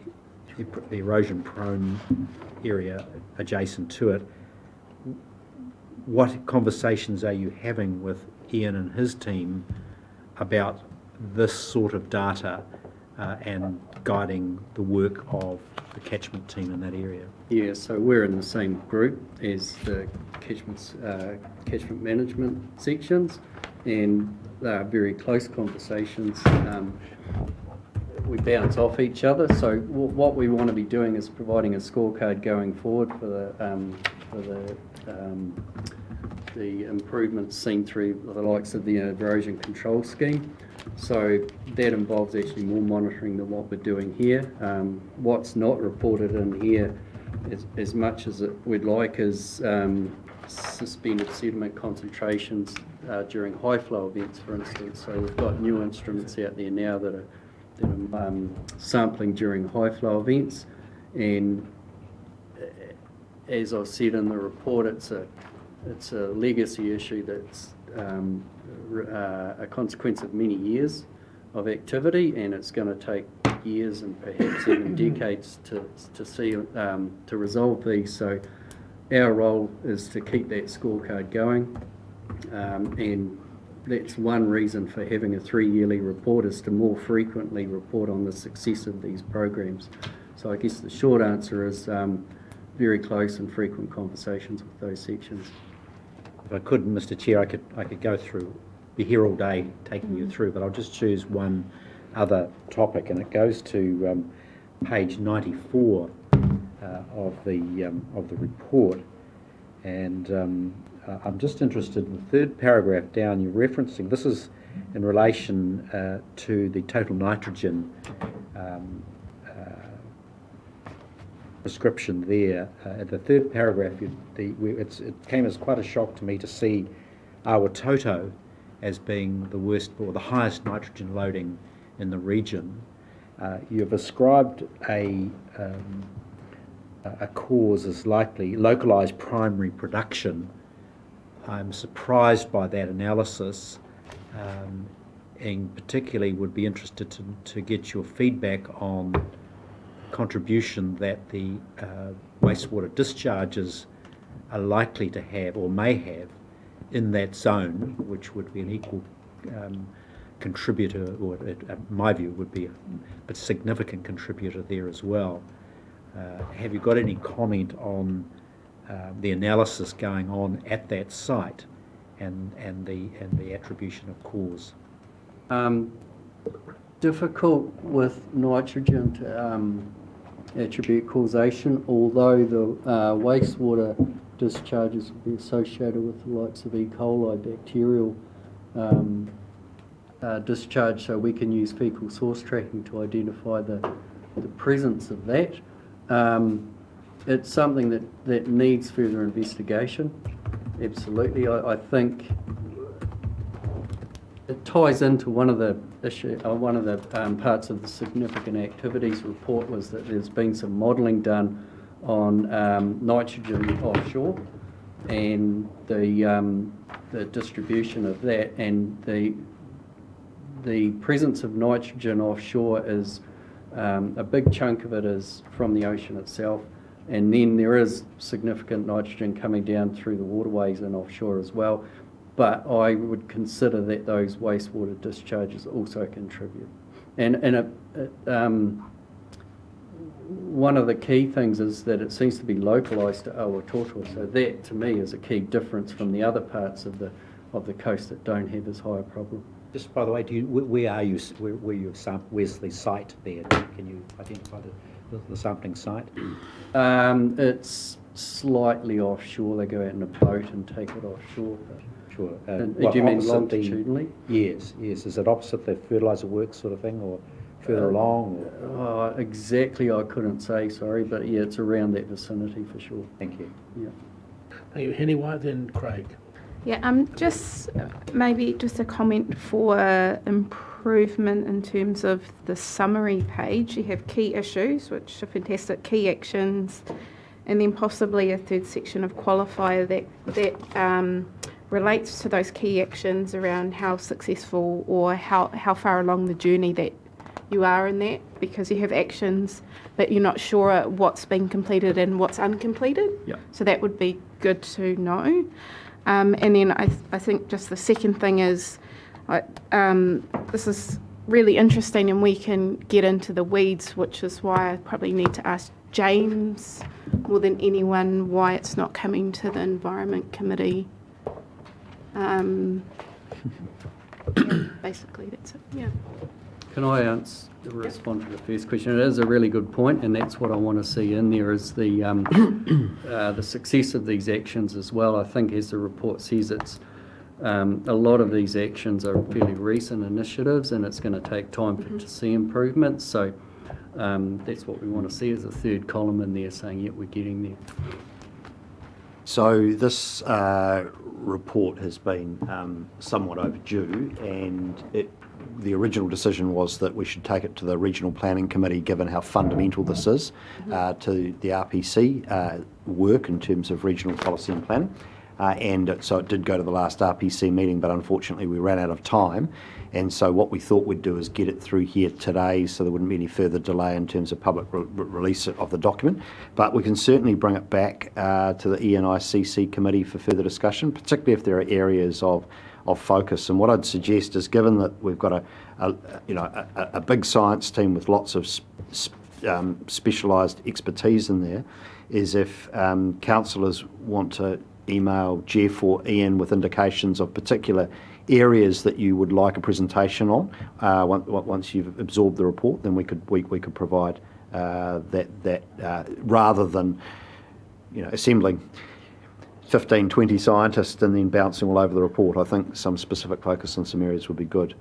erosion-prone area adjacent to it. What conversations are you having with Ian and his team about this sort of data and guiding the work of the catchment team in that area? Yeah, so we're in the same group as the catchment management sections, and they are very close conversations. We bounce off each other, so what we want to be doing is providing a scorecard going forward for the improvements seen through the likes of the erosion control scheme. So that involves actually more monitoring than what we're doing here. What's not reported in here, as much as we'd like, is suspended sediment concentrations during high flow events, for instance. So we've got new instruments out there now that are sampling during high flow events, and as I've said in the report, it's a legacy issue that's a consequence of many years of activity, and it's going to take years and perhaps even decades to see to resolve these. So our role is to keep that scorecard going, and that's one reason for having a 3-yearly report, is to more frequently report on the success of these programs. So I guess the short answer is very close and frequent conversations with those sections. If I could, Mr. Chair, I could go through, be here all day taking you through, but I'll just choose one other topic, and it goes to page 94 of the report, and I'm just interested in the third paragraph down. You're referencing, this is in relation to the total nitrogen prescription there. The third paragraph, it came as quite a shock to me to see Awatoto as being the worst or the highest nitrogen loading in the region. You've ascribed a cause as likely localised primary production. I'm surprised by that analysis, and particularly would be interested to get your feedback on contribution that the wastewater discharges are likely to have or may have in that zone, which would be an equal contributor, or my view would be a significant contributor there as well. Have you got any comment on the analysis going on at that site and the attribution of cause? Difficult with nitrogen to attribute causation, although the wastewater discharges will be associated with the likes of E. coli bacterial discharge, so we can use fecal source tracking to identify the presence of that. It's something that needs further investigation, absolutely. I think it ties into one of the parts of the significant activities report was that there's been some modelling done on nitrogen offshore and the distribution of that, and the presence of nitrogen offshore is a big chunk of it is from the ocean itself, and then there is significant nitrogen coming down through the waterways and offshore as well. But I would consider that those wastewater discharges also contribute. And one of the key things is that it seems to be localised to Awatoto, so that to me is a key difference from the other parts of the coast that don't have as high a problem. Just by the way, where's the site there? Can you identify the sampling site? It's slightly offshore. They go out in a boat and take it offshore. Sure. Do you mean longitudinally? Yes. Is it opposite the fertiliser works sort of thing, or further along? Or? Exactly, I couldn't say, sorry, but yeah, it's around that vicinity for sure. Thank you. Yeah. Thank you, Heniwa, then Craig. Yeah, just maybe just a comment for improvement in terms of the summary page. You have key issues, which are fantastic, key actions, and then possibly a third section of qualifier that relates to those key actions around how successful or how far along the journey that you are in that, because you have actions but you're not sure what's been completed and what's uncompleted. Yeah. So that would be good to know. And then I think just the second thing is, this is really interesting, and we can get into the weeds, which is why I probably need to ask James more than anyone why it's not coming to the Environment Committee. Yeah, basically, that's it. Yeah. Can I respond to the first question? It is a really good point, and that's what I want to see in there is the success of these actions as well. I think, as the report says, it's a lot of these actions are fairly recent initiatives, and it's going to take time to see improvements. So that's what we want to see as a third column in there, saying, yeah, we're getting there. So this report has been somewhat overdue, and the original decision was that we should take it to the Regional Planning Committee, given how fundamental this is to the RPC work in terms of regional policy and planning. So it did go to the last RPC meeting, but unfortunately we ran out of time. And so what we thought we'd do is get it through here today, so there wouldn't be any further delay in terms of public release of the document. But we can certainly bring it back to the ENICC committee for further discussion, particularly if there are areas of focus. And what I'd suggest is, given that we've got a big science team with lots of specialised expertise in there, is if councillors want to email Jeff or Ian with indications of particular areas that you would like a presentation on, once you've absorbed the report, then we could provide that rather than assembling 15, 20 scientists and then bouncing all over the report. I think some specific focus on some areas would be good.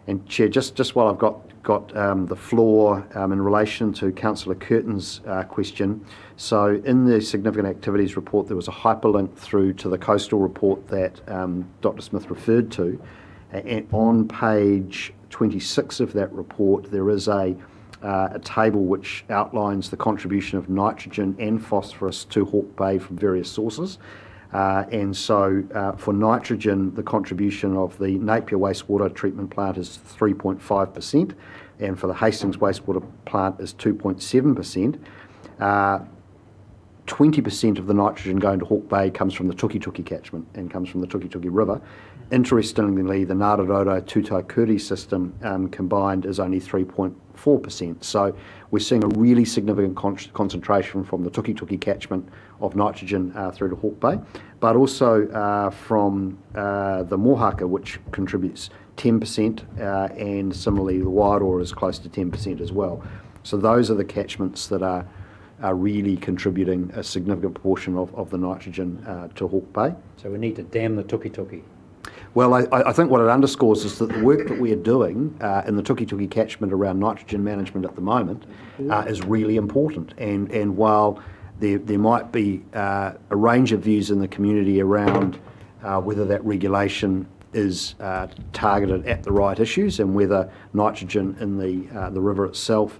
And Chair, just while I've got the floor in relation to Councillor Curtin's question, so in the significant activities report there was a hyperlink through to the coastal report that Dr. Smith referred to, and on page 26 of that report there is a table which outlines the contribution of nitrogen and phosphorus to Hawke Bay from various sources. And so for nitrogen, the contribution of the Napier wastewater treatment plant is 3.5%, and for the Hastings wastewater plant is 2.7%. 20% of the nitrogen going to Hawke Bay comes from the Tukituki catchment and comes from the Tukituki River. Interestingly, the Ngāraroto Tutaikuri system combined is only 3.4%. So we're seeing a really significant concentration from the Tukituki catchment of nitrogen through to Hawke Bay, but also from the Mohaka, which contributes 10%, and similarly the Wairoa is close to 10% as well. So those are the catchments that are really contributing a significant proportion of the nitrogen to Hawke Bay. So we need to dam the Tukituki. Well, I think what it underscores is that the work that we are doing in the Tukituki catchment around nitrogen management at the moment is really important. And while there might be a range of views in the community around whether that regulation is targeted at the right issues and whether nitrogen in the river itself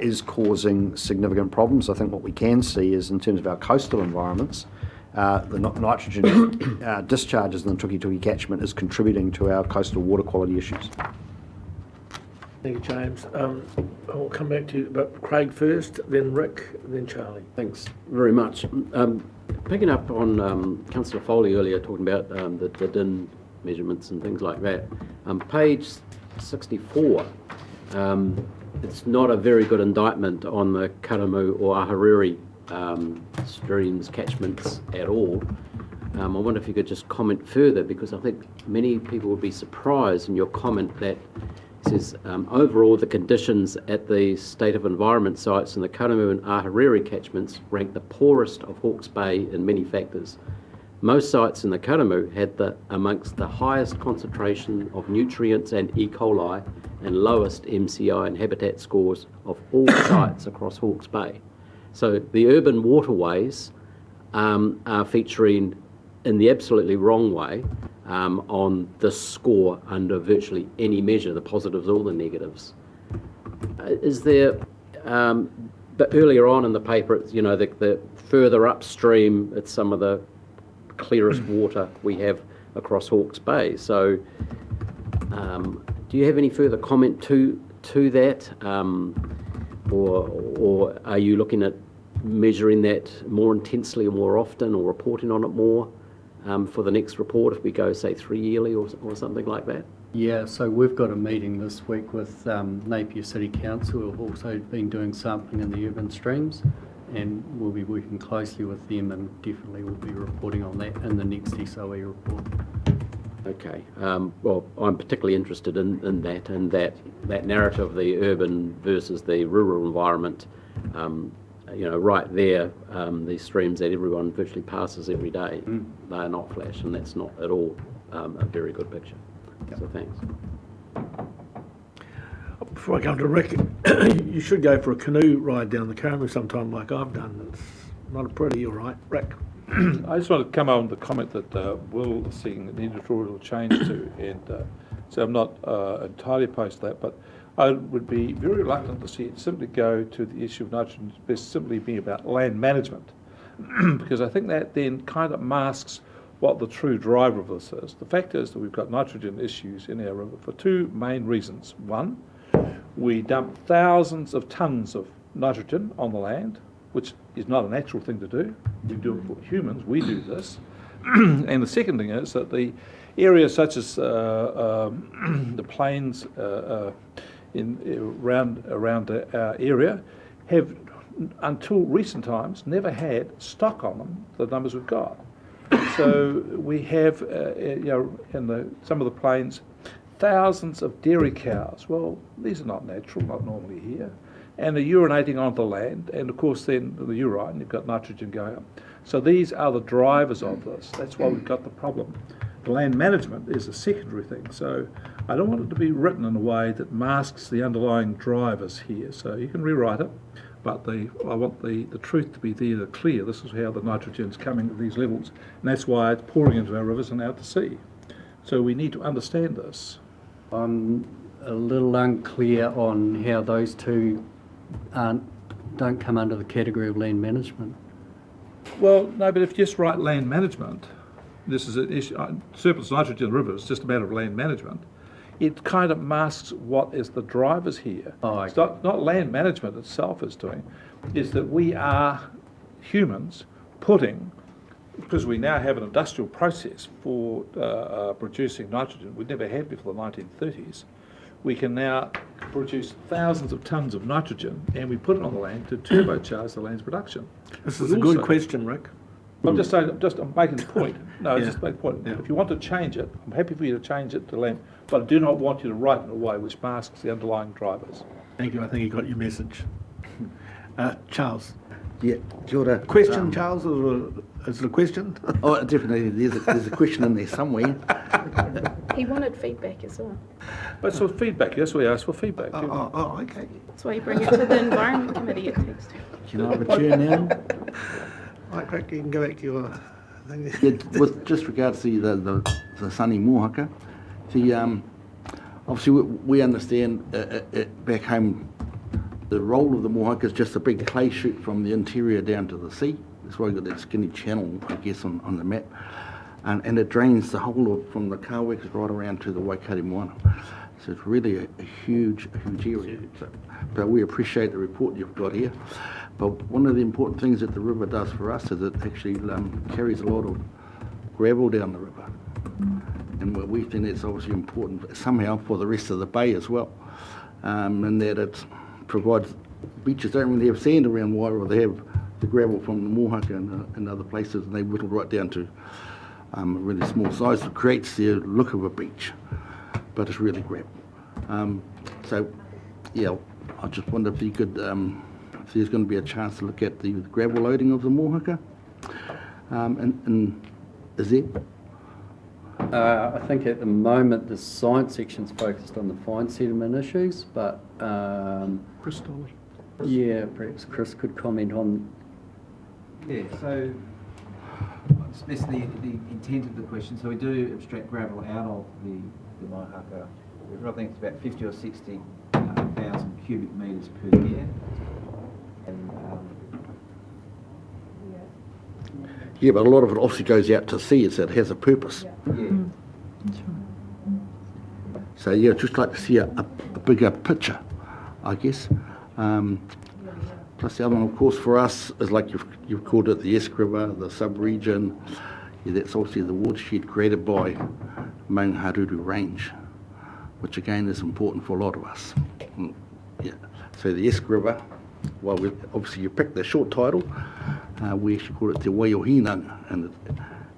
is causing significant problems, I think what we can see is, in terms of our coastal environments, the nitrogen discharges in the Tukituki catchment is contributing to our coastal water quality issues. Thank you, James. I'll come back to you, but Craig first, then Rick, then Charlie. Thanks very much. Picking up on Councillor Foley earlier talking about the DIN measurements and things like that, page 64, it's not a very good indictment on the Karamu or Ahuriri streams, catchments at all. I wonder if you could just comment further, because I think many people would be surprised in your comment that it says overall the conditions at the state of environment sites in the Karamu and Ahuriri catchments rank the poorest of Hawke's Bay in many factors. Most sites in the Karamu had amongst the highest concentration of nutrients and E. coli and lowest MCI and habitat scores of all sites across Hawke's Bay. So the urban waterways are featuring in the absolutely wrong way on this score under virtually any measure, the positives or the negatives. Is there, but earlier on in the paper, it's, the further upstream, it's some of the clearest water we have across Hawke's Bay. So do you have any further comment to that? Or are you looking at measuring that more intensely or more often, or reporting on it more? for the next report if we go, say, 3 yearly or something like that? Yeah, so we've got a meeting this week with Napier City Council, who have also been doing sampling in the urban streams, and we'll be working closely with them, and definitely we'll be reporting on that in the next SOE report. Okay. Well, I'm particularly interested in that, and that narrative, the urban versus the rural environment. Right there, these streams that everyone virtually passes every day, they are not flash, and that's not at all a very good picture. So thanks. Before I come to Rick, you should go for a canoe ride down the Karamu sometime like I've done. It's not a pretty, all right. Rick? I just want to come on the comment that Will is seeing an editorial change to, and so I'm not entirely opposed to that, but I would be very reluctant to see it simply go to the issue of nitrogen simply being about land management, because I think that then kind of masks what the true driver of this is. The fact is that we've got nitrogen issues in our river for two main reasons. One, we dump thousands of tonnes of nitrogen on the land, which is not a natural thing to do. We do it for humans, we do this. And the second thing is that the areas such as the plains around our area have, until recent times, never had stock on them, the numbers we've got. So we have, in some of the plains, thousands of dairy cows. Well, these are not natural, not normally here. And they're urinating onto the land, and of course then the urine, you've got nitrogen going up. So these are the drivers of this. That's why we've got the problem. The land management is a secondary thing. So I don't want it to be written in a way that masks the underlying drivers here. So you can rewrite it, but I want the truth to be there, clear. This is how the nitrogen's coming at these levels, and that's why it's pouring into our rivers and out to sea. So we need to understand this. I'm a little unclear on how those two don't come under the category of land management. Well, no, but if you just write land management, this is an issue, surplus nitrogen in the river is just a matter of land management. It kind of masks what is the drivers here. Oh, it's not land management itself is doing, is that we are humans putting, because we now have an industrial process for producing nitrogen we never had before the 1930s, we can now produce thousands of tonnes of nitrogen, and we put it on the land to turbocharge the land's production. This is a good question, Rick. I'm just saying, I'm making the point. No, Yeah. just make the point. Yeah. If you want to change it, I'm happy for you to change it to land, but I do not want you to write it in a way which masks the underlying drivers. Thank you. I think you got your message. Charles? Yeah, kia ora. Question, Charles? Is it a question? Oh, definitely. There's a question in there somewhere. He wanted feedback as well. But so feedback, that's what we asked for feedback. Okay. That's why you bring it to the Environment Committee, it takes time. Can I return now? Right, Rick, you can go back to your thing. Yeah, with just regards to the sunny Mohaka, obviously we understand back home the role of the Mohaka is just a big clay chute from the interior down to the sea. That's why you've got that skinny channel, I guess, on the map. And it drains the whole of, from the Kawekas right around to the Waikato Moana. So it's really a huge area. But we appreciate the report you've got here. But one of the important things that the river does for us is it actually carries a lot of gravel down the river. And we think that's obviously important somehow for the rest of the bay as well. And that it provides, beaches don't really have sand around Wairoa, they have the gravel from the Mohaka and other places, and they whittle right down to a really small size. It creates the look of a beach, but it's really gravel. So, yeah, I just wonder if you could, if there's going to be a chance to look at the gravel loading of the Mohaka. And is there? I think at the moment the science section's focused on the fine sediment issues, but Chris Dolly. yeah, perhaps Chris could comment on. Yeah, so that's the intent of the question. So we do abstract gravel out of the Mohaka. I think it's about 50 or 60,000 cubic metres per year. And Yeah, but a lot of it obviously goes out to sea, so it has a purpose. yeah. So yeah, I'd just like to see a bigger picture, I guess. Plus the other one, of course, for us is like you've called it the Esk River, the sub-region. that's obviously the watershed created by Mount Haruru Range, which again is important for a lot of us. Yeah. So the Esk River, well, obviously you picked the short title, we actually call it Te Waiohinanga, and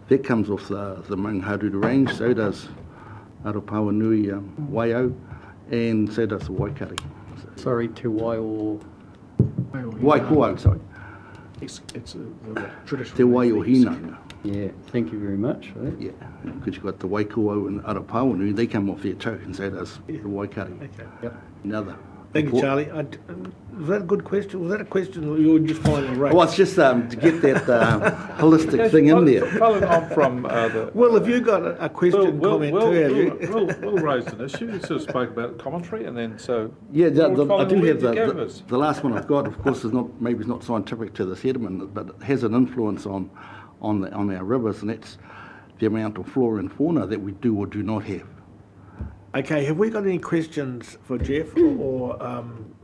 that comes off the Mount Haruru Range, so does Arapawa Nui Waio, and so does the Waikari. Sorry, Te Waio. Waikuau, sorry. It's the traditional. Te Waiohinanga. Yeah, thank you very much for that. Yeah, because you've got the Waikuau and Arapawa Nui, they come off there too, and so does the Waikari. Okay. Yep. Another. Thank you, Charlie. Was that a good question? Was that a question or you were just following the race? Well, it's just to get that holistic thing in there. Following on from the... Well, if you got a question, comment too, have you? Will raised an issue. He sort of spoke about commentary, and then so... Yeah, I do have the the last one I've got, of course, is not, maybe it's not scientific to the sediment, but it has an influence on our rivers, and that's the amount of flora and fauna that we do or do not have. Okay, have we got any questions for Jeff, or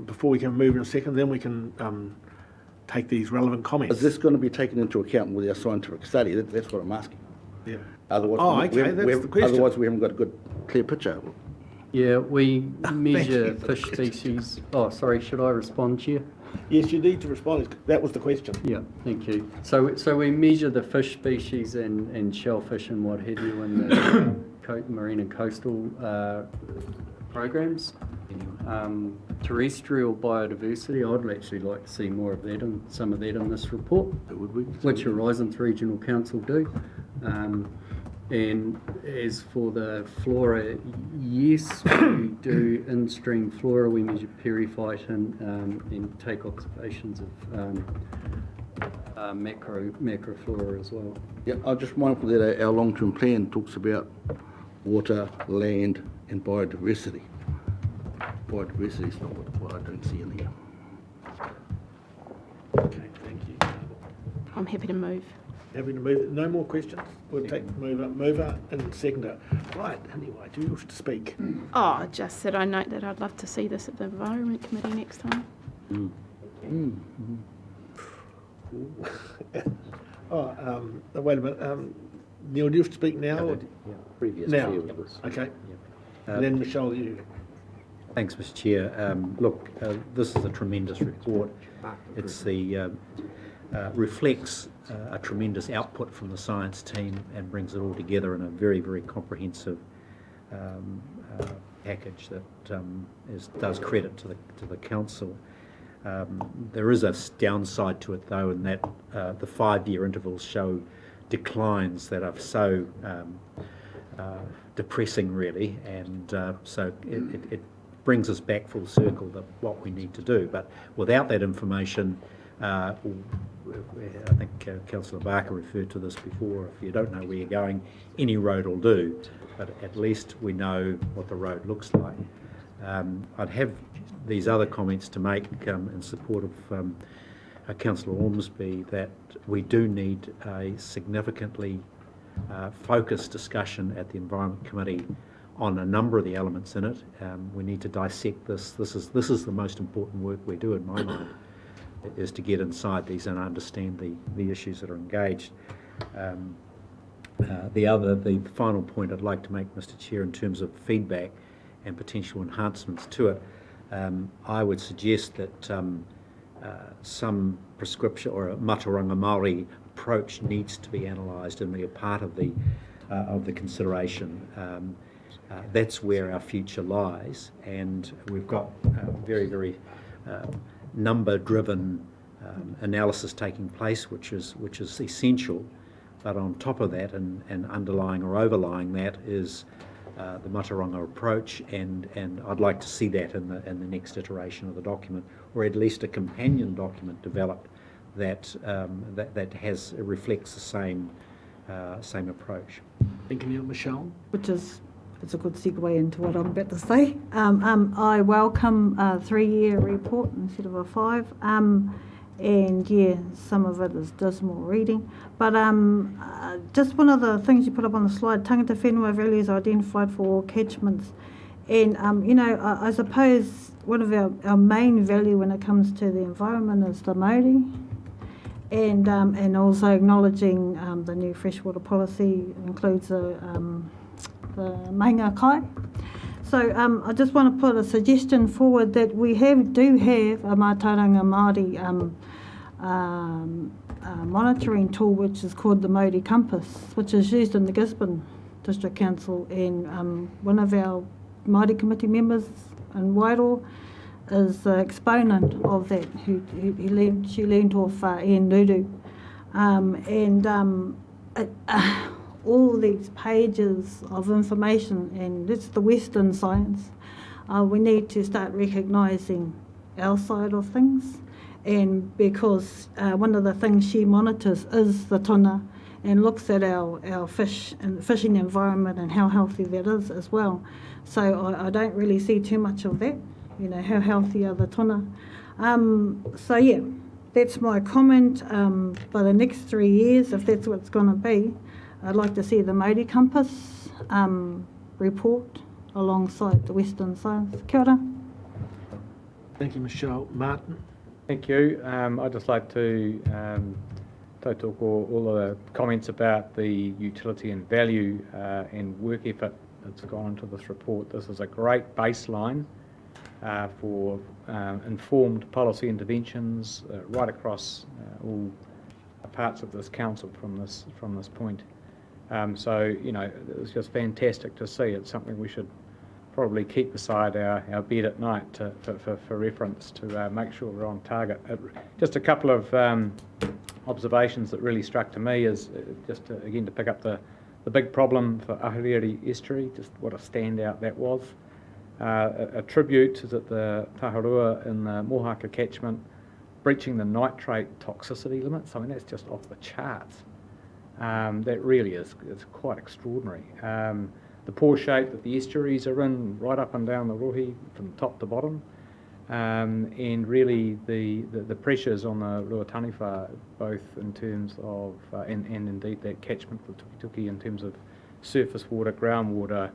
before we can move in a second, then we can take these relevant comments? Is this going to be taken into account with our scientific study? That's what I'm asking. Yeah. Otherwise, that's the question. Otherwise, we haven't got a good, clear picture. Yeah, we measure you. fish species. Oh, sorry, should I respond, Chair? Yes, you need to respond. That was the question. Yeah, thank you. So we measure the fish species and shellfish and what have you in the marine and coastal programs. Terrestrial biodiversity, I'd actually like to see more of that and some of that in this report, which Horizons Regional Council do. And as for the flora, yes, we do in-stream flora. We measure periphyton and take observations of macroflora as well. Yeah, I'm just mindful that our long-term plan talks about water, land, and biodiversity. Biodiversity is not what I don't see in here. Okay, thank you. I'm happy to move. Happy to move. No more questions? We'll take mover and seconder. Right, anyway, do you wish to speak? Oh, just that I note that I'd love to see this at the Environment Committee next time. Wait a minute. Neil, do you wish to speak now? Or? Yeah, previous now. chair with us. Okay. And then Michelle, you. Thanks, Mr. Chair. Look, this is a tremendous report. It's the reflects a tremendous output from the science team and brings it all together in a very, very comprehensive package that does credit to the council. There is a downside to it, though, in that the 5-year intervals show declines that are so depressing, really, and so it brings us back full circle to what we need to do. But without that information, I think Councillor Barker referred to this before, if you don't know where you're going, any road will do, but at least we know what the road looks like. I'd have these other comments to make in support of Councillor Ormsby, that we do need a significantly focused discussion at the Environment Committee on a number of the elements in it. We need to dissect this. This is the most important work we do, in my mind, is to get inside these and understand the issues that are engaged. The final point I'd like to make, Mr. Chair, in terms of feedback and potential enhancements to it, I would suggest that some prescription or a Mataranga Māori approach needs to be analysed and be a part of the consideration. That's where our future lies, and we've got very, very number-driven analysis taking place, which is essential. But on top of that, and underlying or overlying that, is the Mataranga approach, and I'd like to see that in the next iteration of the document, or at least a companion document developed that reflects the same approach. Thank you, Michelle. Which is, it's a good segue into what I'm about to say. I welcome a 3-year report instead of a 5. And yeah, some of it is dismal reading. But just one of the things you put up on the slide, tangata whenua values identified for all catchments. And, I suppose one of our main value when it comes to the environment is the Māori. and also acknowledging the new freshwater policy includes the mainga kai. So I just want to put a suggestion forward that we do have a Mātauranga Māori monitoring tool, which is called the Māori Compass, which is used in the Gisborne District Council, and one of our Māori committee members in Wairoa is the exponent of that. She learned off Ian Nudu. All these pages of information, and it's the Western science, we need to start recognising our side of things. And because one of the things she monitors is the tuna and looks at our fish and the fishing environment and how healthy that is as well. So I don't really see too much of that, you know, how healthy are the tuna. So yeah, that's my comment. For the next 3 years, if that's what it's going to be, I'd like to see the Māori Compass report alongside the Western Science. Kia ora. Thank you, Michelle. Martin? Thank you. I'd just like to tautoko all of the comments about the utility and value and work effort that's gone into this report. This is a great baseline for informed policy interventions right across all parts of this council from this point. So, you know, it was just fantastic to see. It's something we should probably keep beside our bed at night for reference to make sure we're on target. Just a couple of observations that really struck to me is just to, again, to pick up the big problem for Ahuriri Estuary, just what a standout that was. A tribute to the Taharua in the Mohaka catchment breaching the nitrate toxicity limits. I mean, that's just off the charts. That really is quite extraordinary. The poor shape that the estuaries are in, right up and down the Rohi, from top to bottom, and really the pressures on the Ruataniwha, both in terms of, and indeed that catchment for Tukituki in terms of surface water, groundwater,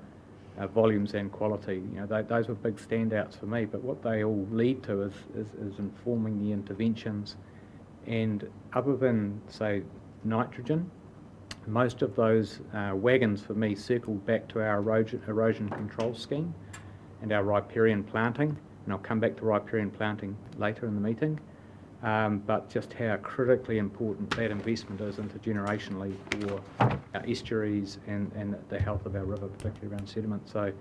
volumes and quality. You know, those were big standouts for me, but what they all lead to is informing the interventions. And other than, say, nitrogen, most of those wagons for me circled back to our erosion control scheme and our riparian planting, and I'll come back to riparian planting later in the meeting, but just how critically important that investment is intergenerationally for our estuaries and the health of our river, particularly around sediment. So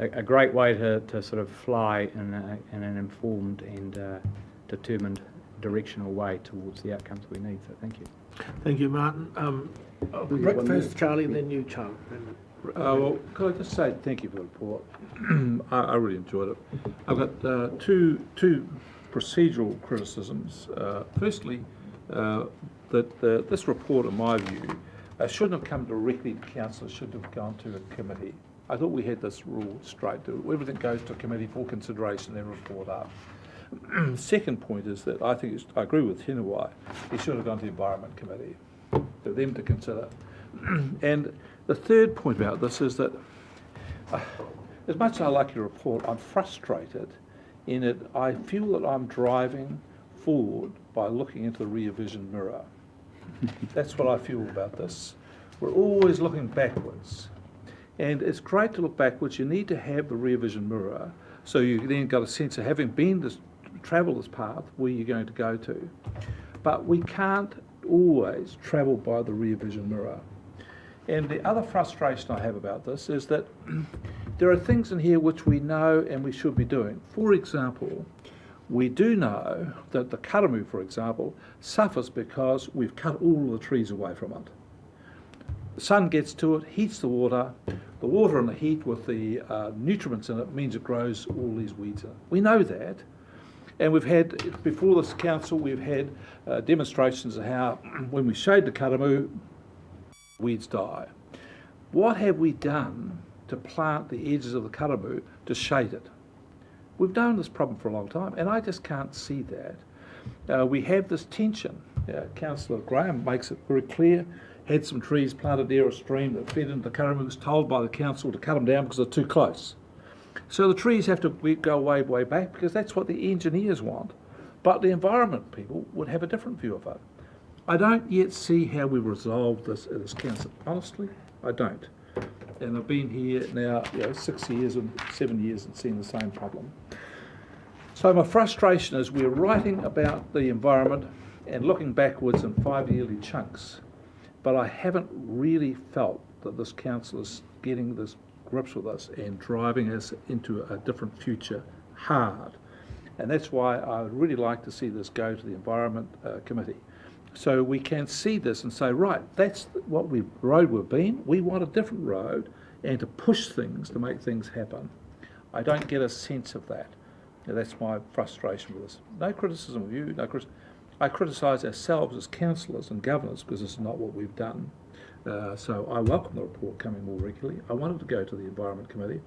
a great way to sort of fly in an informed and determined directional way towards the outcomes we need. So thank you. Thank you, Martin. Rick first, Charlie, then you, Charlie. Well, could I just say thank you for the report? I really enjoyed it. I've got two procedural criticisms. Firstly, that this report, in my view, shouldn't have come directly to council, it should have gone to a committee. I thought we had this rule straight. Everything goes to a committee for consideration, then report up. Second point is that I agree with Hinawai, it should have gone to the Environment Committee, for them to consider. And the third point about this is that, as much as I like your report, I'm frustrated in it. I feel that I'm driving forward by looking into the rear vision mirror. That's what I feel about this. We're always looking backwards. And it's great to look backwards. You need to have the rear vision mirror, so you then got a sense of having travel this path, where you're going to go to. But we can't always travel by the rear vision mirror. And the other frustration I have about this is that there are things in here which we know and we should be doing. For example, we do know that the karamu, for example, suffers because we've cut all the trees away from it. The sun gets to it, heats the water and the heat with the nutrients in it means it grows all these weeds in it. We know that. And we've had, before this council, we've had demonstrations of how when we shade the karamu, weeds die. What have we done to plant the edges of the karamu to shade it? We've known this problem for a long time, and I just can't see that. We have this tension. Councillor Graham makes it very clear. Had some trees planted near a stream that fed into the karamu, was told by the council to cut them down because they're too close. So the trees have to go way back because that's what the engineers want. But the environment people would have a different view of it. I don't yet see how we resolve this at this council. Honestly, I don't. And I've been here now, 6 years and 7 years and seen the same problem. So my frustration is we're writing about the environment and looking backwards in 5-yearly chunks, but I haven't really felt that this council is getting this grips with us and driving us into a different future hard. And that's why I would really like to see this go to the Environment Committee. So we can see this and say, right, that's what road we've been. We want a different road and to push things, to make things happen. I don't get a sense of that. That's my frustration with this. No criticism of you, I criticise ourselves as councillors and governors because this is not what we've done. So I welcome the report coming more regularly. I want it to go to the Environment Committee.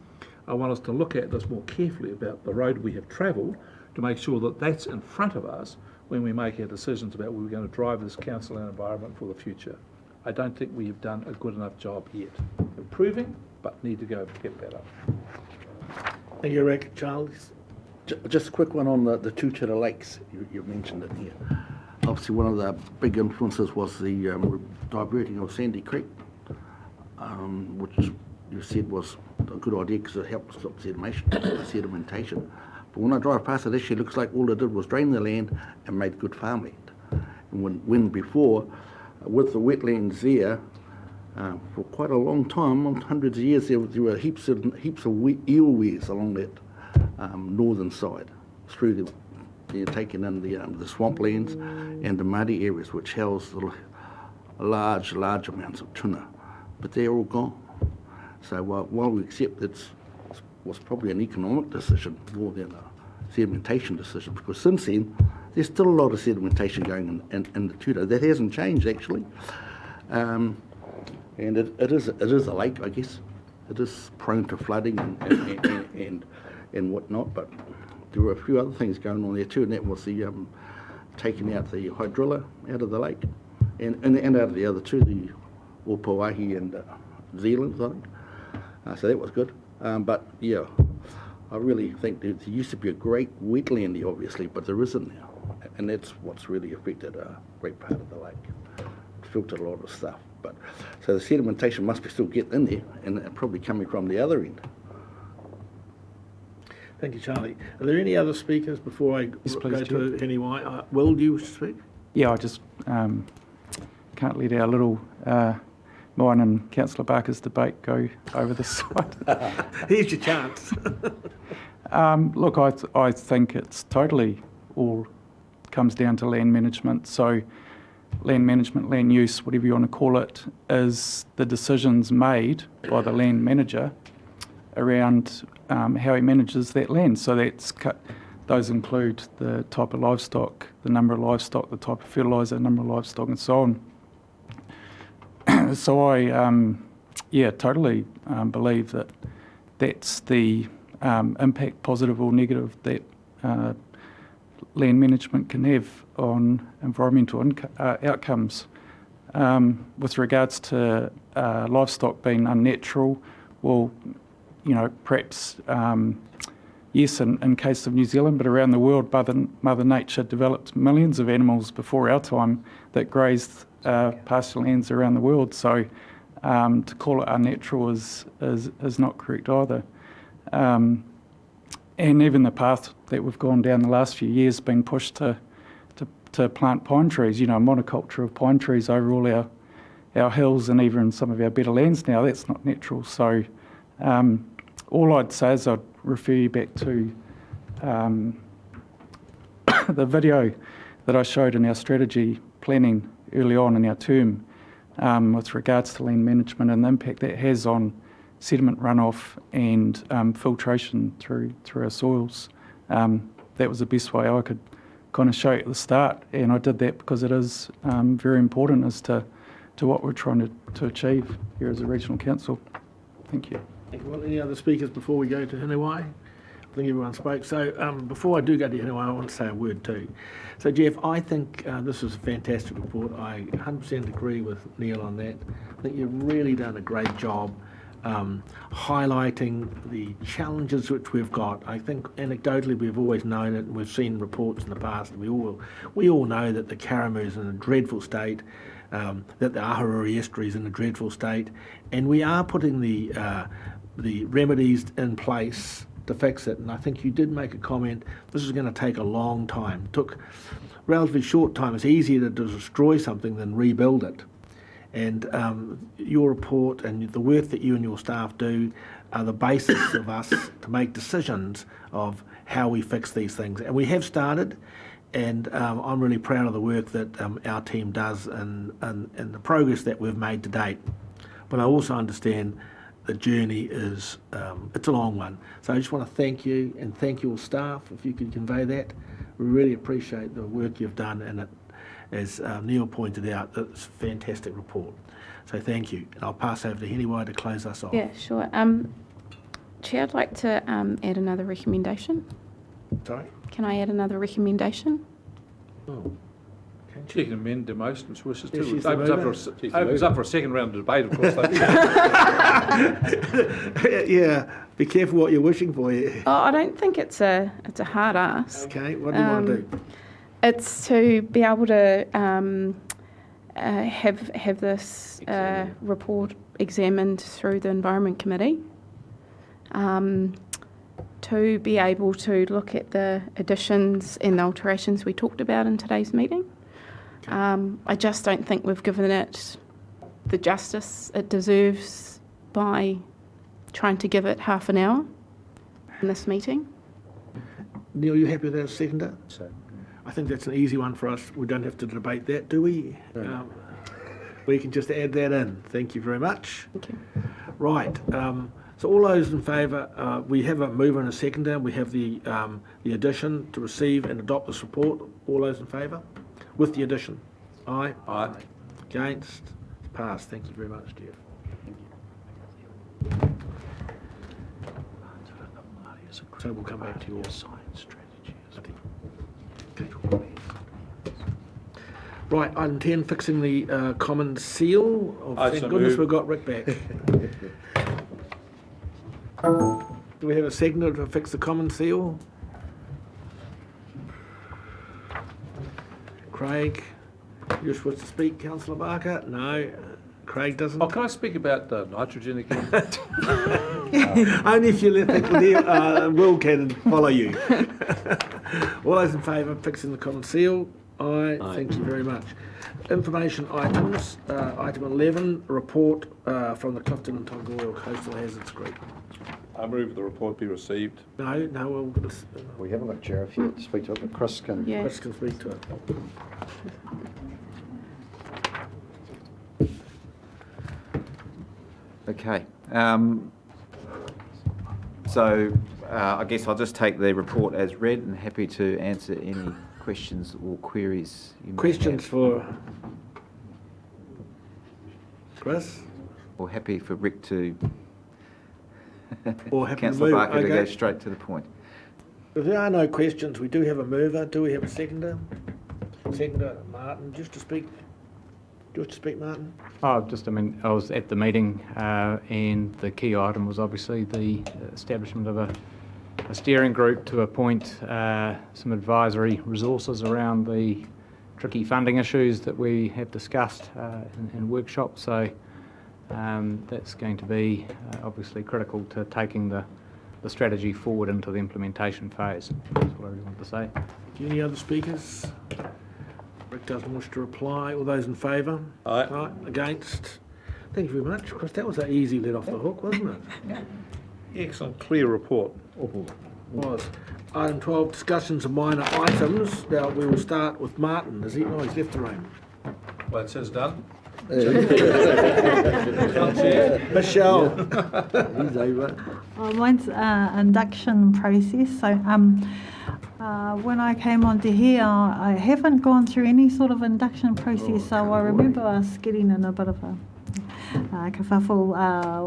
I want us to look at this more carefully about the road we have travelled to make sure that that's in front of us when we make our decisions about where we're going to drive this council and environment for the future. I don't think we have done a good enough job yet. Improving, but need to get better. Thank you, Rick. Charles? Just a quick one on the two Chita Lakes. You mentioned it here. Obviously, one of the big influences was the diverting of Sandy Creek, which you said was a good idea because it helped stop sedimentation. But when I drive past it, actually looks like all it did was drain the land and made good farmland. And when before, with the wetlands there, for quite a long time, hundreds of years, there were heaps of eel weirs along that northern side, through they're taking in the swamplands and the muddy areas which house the large amounts of tuna, but they're all gone. So while we accept it was probably an economic decision more than a sedimentation decision, because since then there's still a lot of sedimentation going in the Tuta. That hasn't changed actually, and it is a lake, I guess. It is prone to flooding and whatnot, but there were a few other things going on there too, and that was the taking out the hydrilla out of the lake, and out of the other two, the Opoahi and Zealand, I think. So that was good. But yeah, I really think there used to be a great wetland there, obviously, but there isn't now, and that's what's really affected a great part of the lake. It filtered a lot of stuff, but so the sedimentation must be still getting in there, and probably coming from the other end. Thank you, Charlie. Are there any other speakers before I go to Henny White? Will, do you wish to speak? Yeah, I just can't let our little mine and Councillor Barker's debate go over the side. Here's your chance. Look, I think it's totally all comes down to land management. So land management, land use, whatever you want to call it, is the decisions made by the land manager around how he manages that land. So those include the type of livestock, the number of livestock, the type of fertiliser, number of livestock, and so on. So I, totally believe that that's the impact, positive or negative, that land management can have on environmental outcomes. With regards to livestock being unnatural, well, perhaps, yes, in case of New Zealand, but around the world, Mother Nature developed millions of animals before our time that grazed pasture lands around the world. So to call it unnatural is not correct either. And even the path that we've gone down the last few years, being pushed to plant pine trees, monoculture of pine trees over all our hills and even some of our better lands now, that's not natural. So all I'd say is I'd refer you back to the video that I showed in our strategy planning early on in our term with regards to land management and the impact that has on sediment runoff and filtration through our soils. That was the best way I could kind of show you at the start, and I did that because it is very important as to what we're trying to achieve here as a regional council. Thank you. Thank you. Well, any other speakers before we go to Hinawai? I think everyone spoke. So before I do go to Hinawai, I want to say a word too. So Jeff, I think this is a fantastic report. I 100% agree with Neil on that. I think you've really done a great job highlighting the challenges which we've got. I think anecdotally we've always known it, and we've seen reports in the past. We all know that the Karamu is in a dreadful state, that the Ahuriri estuary is in a dreadful state, and we are putting the remedies in place to fix it. And I think you did make a comment, this is going to take a long time. It took a relatively short time. It's easier to destroy something than rebuild it. And your report and the work that you and your staff do are the basis of us to make decisions of how we fix these things. And we have started, and I'm really proud of the work that our team does and the progress that we've made to date. But I also understand the journey is, it's a long one. So I just want to thank you and thank your staff, if you could convey that. We really appreciate the work you've done, and it, as Neil pointed out, it's a fantastic report. So thank you. And I'll pass over to Heniwai to close us off. Yeah, sure. Chair, I'd like to add another recommendation. Sorry? Can I add another recommendation? Oh. She can amend the motion if she wishes to. Yeah, she's It opens up for a second round of debate, of course. Yeah, be careful what you're wishing for. Oh, I don't think it's a hard ask. Okay, what do you want to do? It's to be able to have this report examined through the Environment Committee, to be able to look at the additions and the alterations we talked about in today's meeting. I just don't think we've given it the justice it deserves by trying to give it half an hour in this meeting. Neil, you happy with that, seconder? So, I think that's an easy one for us. We don't have to debate that, do we? We can just add that in. Thank you very much. Thank you. Right. So all those in favour, we have a mover and a seconder. We have the addition to receive and adopt this report. All those in favour? With the addition? Aye? Aye. Against? Passed. Thank you very much, Jeff. So we'll come back to your science strategy. Right, item 10, fixing the common seal. Oh, thank goodness we've got Rick back. Do we have a seconder to fix the common seal? Craig, you just wish to speak, Councillor Barker? No, Craig doesn't. Oh, can I speak about nitrogen again? Only if you let Will can follow you. All those in favour of fixing the common seal? Aye. Thank you very much. Information items. Item 11, report from the Clifton and Tongariro Coastal Hazards Group. I move the report be received. No, we haven't got Chair if you speak to it, but Chris can. Yeah. Chris can speak to it. Okay. So I guess I'll just take the report as read and happy to answer any questions or queries you may Questions have. for Chris? Or happy for Rick to, Or happy to Councillor move. Barker to go Okay. straight to the point. If there are no questions, we do have a mover. Do we have a seconder? Seconder, Martin, just to speak. Do you wish to speak, Martin? I was at the meeting and the key item was obviously the establishment of a steering group to appoint some advisory resources around the tricky funding issues that we have discussed in workshops. So that's going to be obviously critical to taking the strategy forward into the implementation phase. That's what I really want to say. Any other speakers? Rick doesn't wish to reply. All those in favour? Aye. Aye. Against? Thank you very much, Chris. That was an easy let off the hook, wasn't it? Excellent, clear report. Was. Item 12, discussions of minor items. Now we will start with Martin. Is he? No, he's left the room. Well, it says done. Michelle. He's over. Mine's induction process. So when I came onto here, I haven't gone through any sort of induction process. So I remember us getting in a bit of a kerfuffle,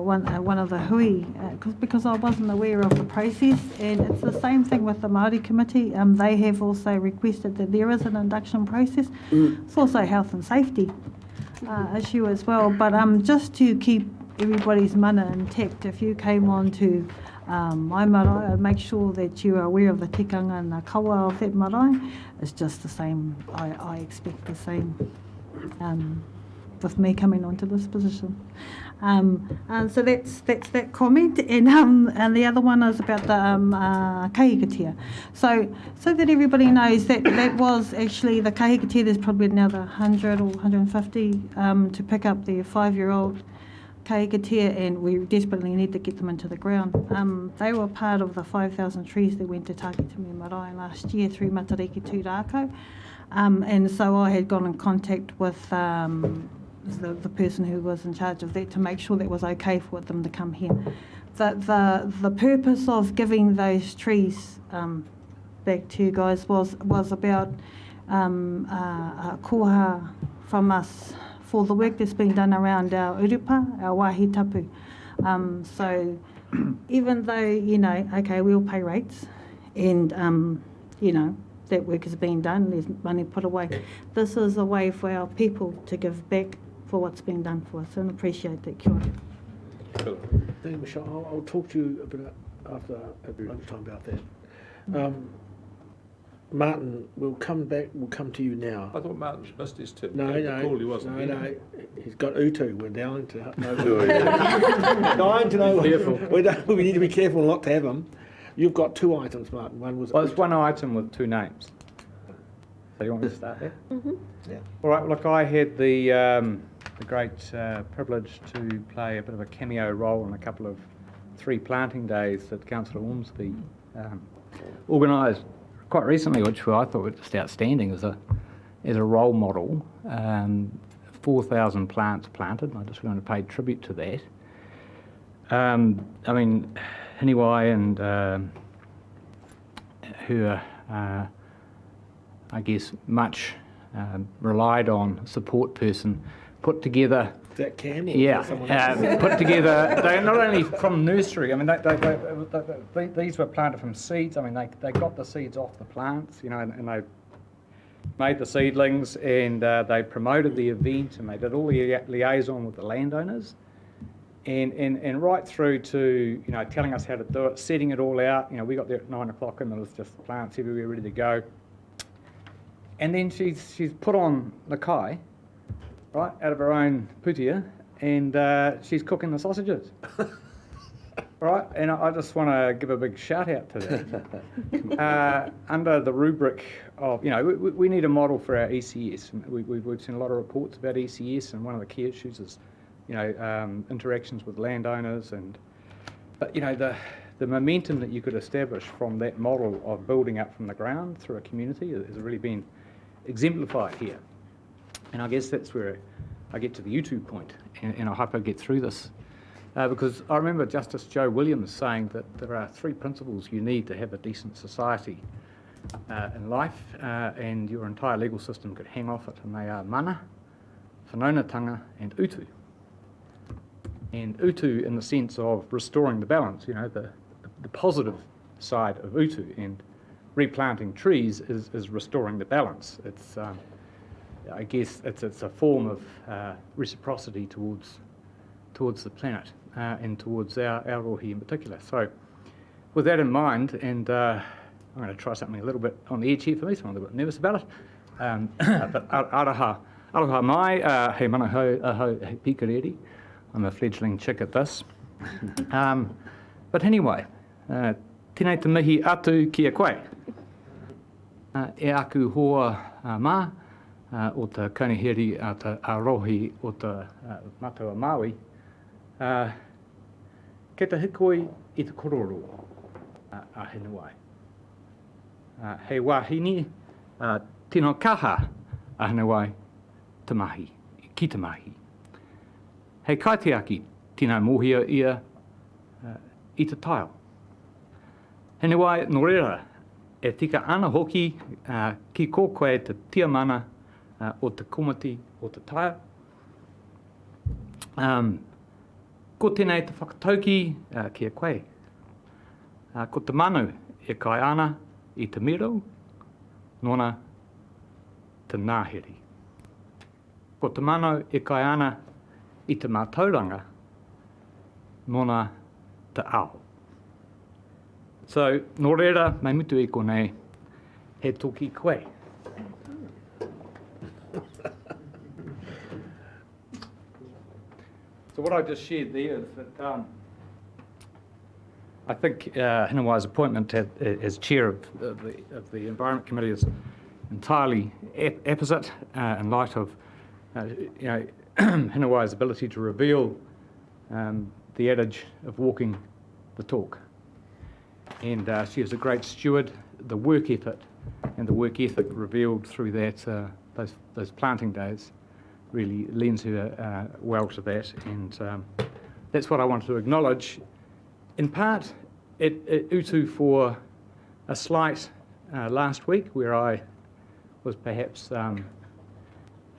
one of the hui, because I wasn't aware of the process. And it's the same thing with the Māori committee. They have also requested that there is an induction process. It's also health and safety issue as well. But just to keep everybody's mana intact. If you came on to my marae, I'd make sure that you are aware of the tikanga and the kawa of that marae. It's just the same. I expect the same with me coming onto this position. And so that's that comment. And the other one is about the kahikatea. So that everybody knows that was actually the kahikatea. There's probably another 100 or 150 to pick up their 5-year-old kahikatea, and we desperately need to get them into the ground. They were part of the 5,000 trees that went to Takitimi Marae last year through Matariki Tūrākau. And so I had gone in contact with the person who was in charge of that to make sure that was okay for them to come here. The purpose of giving those trees back to you guys was about koha from us for the work that's being done around our urupa, our wāhi tapu. So even though, okay, we'll pay rates and, that work is being done, there's money put away. This is a way for our people to give back for what's been done for us, and appreciate that. Kia ora. Thank you, Michelle. I'll talk to you a bit after at lunchtime about that. Martin, we'll come to you now. I thought Martin missed his tip. No, Call, he wasn't no, he's got utu. We're down to dying to know. Careful. We need to be careful not to have them. You've got 2 items, Martin. One was. Well, it's one item with 2 names. So you want me to start there? Mm-hmm. Yeah. All right. Look, I had the great privilege to play a bit of a cameo role in a couple of 3 planting days that Councillor Ormsby organised quite recently, which I thought was just outstanding as a role model. 4,000 plants planted, and I just want to pay tribute to that. I mean, Hiniwai and who are, I guess, much relied on support person, put together. Is that Cam? Put together. They're not only from nursery. I mean, these were planted from seeds. I mean, they got the seeds off the plants, and they made the seedlings, and they promoted the event, and they did all the liaison with the landowners, and right through to telling us how to do it, setting it all out. We got there at 9 o'clock, and there was just plants everywhere ready to go. And then she's put on the kai, right, out of her own putia, and she's cooking the sausages. Right, and I just want to give a big shout out to that. Under the rubric of, we need a model for our ECS. We've seen a lot of reports about ECS, and one of the key issues is, interactions with landowners, but the momentum that you could establish from that model of building up from the ground through a community has really been exemplified here. And I guess that's where I get to the U2 point, and I hope I get through this. Because I remember Justice Joe Williams saying that there are 3 principles you need to have a decent society in life, and your entire legal system could hang off it, and they are mana, whanaunatanga, and utu. And utu in the sense of restoring the balance, the positive side of utu, and replanting trees is restoring the balance. It's, I guess, it's a form of reciprocity towards the planet and towards our rohi in particular. So with that in mind, and I'm going to try something a little bit on the edge here for me, so I'm a little bit nervous about it. But aroha mai, he mana hau he pikareri. I'm a fledgling chick at this. But anyway, tēnei te mihi atu ki a koe. E aku hoa mā o te kauniheri a te arohi o te matua Māui. Kei te hikoi I te kororo a Hiniwai. Hei wāhini tino kaha a Hiniwai te mahi, ki te mahi. Hei kaitiaki tino mohia ia I te taio. Hiniwai no reira e tika ana hoki ki kōkoe te tiamana o te komiti o te taio. Ko tēnei te whakatauki ki a koe. Ko te manu e kai ana I te miro, nona te ngāheri. Ko te manu e kai ana I te mātauranga, mona te ao. So, nō reira, mai mutu e konei, he toki koe. So what I just shared there is that I think Hinawai's appointment as chair of the Environment Committee is entirely apposite in light of Hinawai's ability to reveal the adage of walking the talk. And she is a great steward. The work effort and the work ethic revealed through that those planting days really lends her well to that, and that's what I want to acknowledge. In part, at Utu for a slight last week where I was perhaps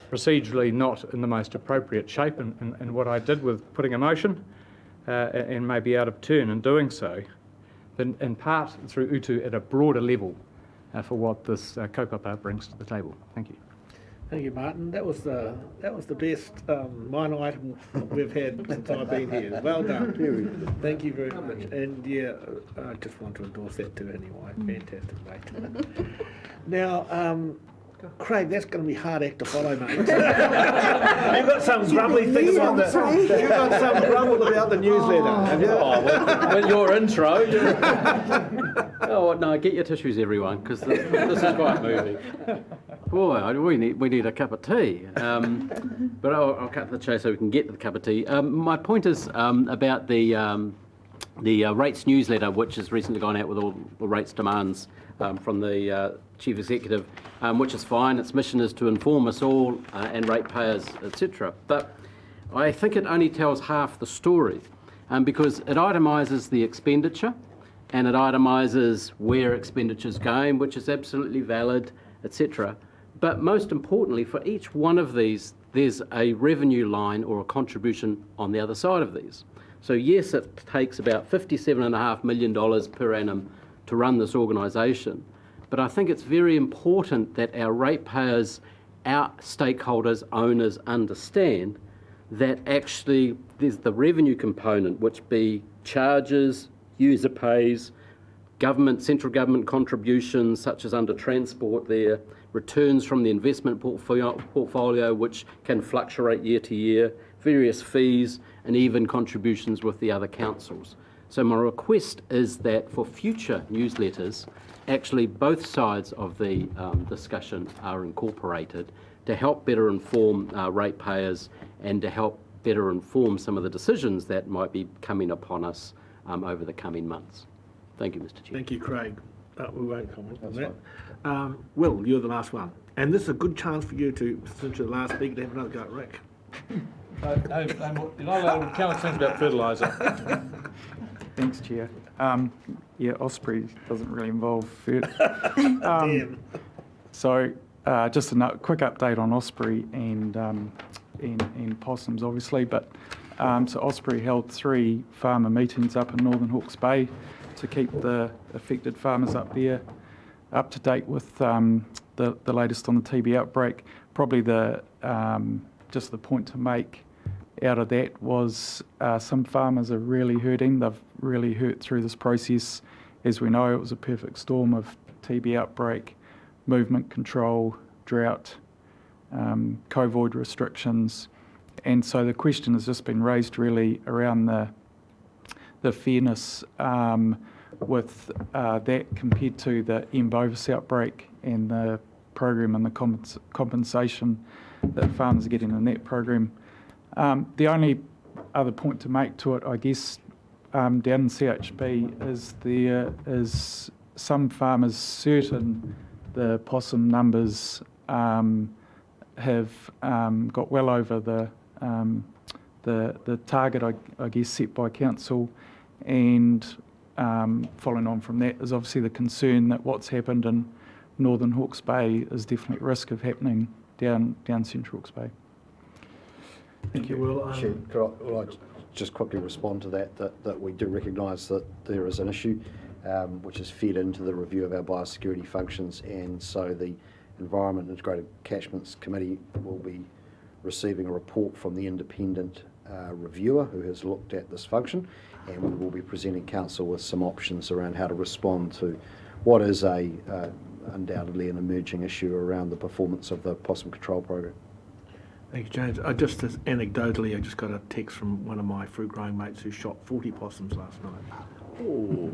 procedurally not in the most appropriate shape in what I did with putting a motion and maybe out of turn in doing so, but in part through Utu at a broader level for what this kaupapa brings to the table. Thank you. Thank you, Martin. That was the best minor item we've had since I've been here. Well done. Thank you very much. And yeah, I just want to endorse that too anyway. Fantastic, mate. Now, Craig, that's going to be a hard act to follow, mate. You've got some grumbly things on the. You've got some grumble about the newsletter, have you? Oh, well, your intro. Oh no, get your tissues, everyone, because this is quite moving. Boy, we need a cup of tea. But I'll cut to the chase so we can get to the cup of tea. My point is about the rates newsletter, which has recently gone out with all the rates demands from the Chief Executive, which is fine. Its mission is to inform us all and ratepayers, etc. But I think it only tells half the story because it itemises the expenditure and it itemises where expenditure's going, which is absolutely valid, etc. But most importantly, for each one of these, there's a revenue line or a contribution on the other side of these. So yes, it takes about $57.5 million per annum to run this organisation, but I think it's very important that our ratepayers, our stakeholders, owners understand that actually there's the revenue component, which be charges, user pays, government, central government contributions such as under transport there, returns from the investment portfolio which can fluctuate year to year, various fees and even contributions with the other councils. So my request is that for future newsletters, actually both sides of the discussion are incorporated to help better inform ratepayers and to help better inform some of the decisions that might be coming upon us over the coming months. Thank you, Mr. Chair. Thank you, Craig. We won't comment on that. Will, you're the last one. And this is a good chance for you to, since you're the last speaker, to have another go at Rick. No, you're not allowed to count things about fertiliser. Thanks, Chair. Yeah, Osprey doesn't really involve So just a quick update on Osprey and possums, obviously. But so Osprey held 3 farmer meetings up in Northern Hawke's Bay to keep the affected farmers up there up to date with the latest on the TB outbreak. Probably just the point to make out of that was some farmers are really hurting. They've really hurt through this process. As we know, it was a perfect storm of TB outbreak, movement control, drought, COVID restrictions. And so the question has just been raised really around the fairness with that compared to the M. bovis outbreak and the program and the compensation that farmers are getting in that program. The only other point to make to it, I guess, down in CHB is there is some farmers certain the possum numbers have got well over the target, I guess, set by council, and following on from that is obviously the concern that what's happened in Northern Hawke's Bay is definitely at risk of happening down Central Hawke's Bay. Thank you, Will. Could I just quickly respond to that we do recognise that there is an issue which is fed into the review of our biosecurity functions, and so the Environment Integrated Catchments Committee will be receiving a report from the independent reviewer who has looked at this function, and we will be presenting council with some options around how to respond to what is undoubtedly an emerging issue around the performance of the possum control program. Thank you, James. Anecdotally, I just got a text from one of my fruit growing mates who shot 40 possums last night. Oh.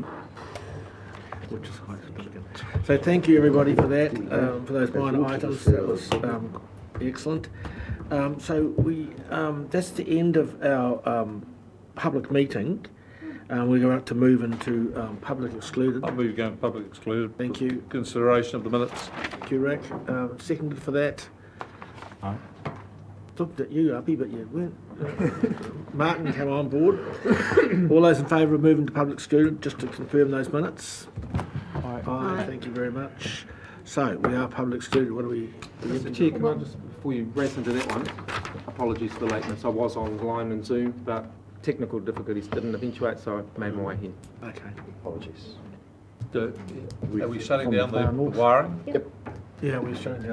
Which is quite significant. So thank you everybody for that, for those minor items. That was excellent. That's the end of our public meeting. We're going to move into public excluded. I'll move going public excluded. Thank you. Consideration of the minutes. Thank you, Rick. Seconded for that. Aye. Looked at you, Uppy, but you weren't. Martin came on board. All those in favour of moving to public excluded, just to confirm those minutes? Aye. Aye. Thank you very much. So, we are public excluded. What do we... Mr Chair, can I just, before you race into that one, apologies for the lateness. I was online in Zoom, but technical difficulties didn't eventuate, so I made my way here. Okay. Apologies. Are we shutting down the wiring? Yeah, we're shutting down.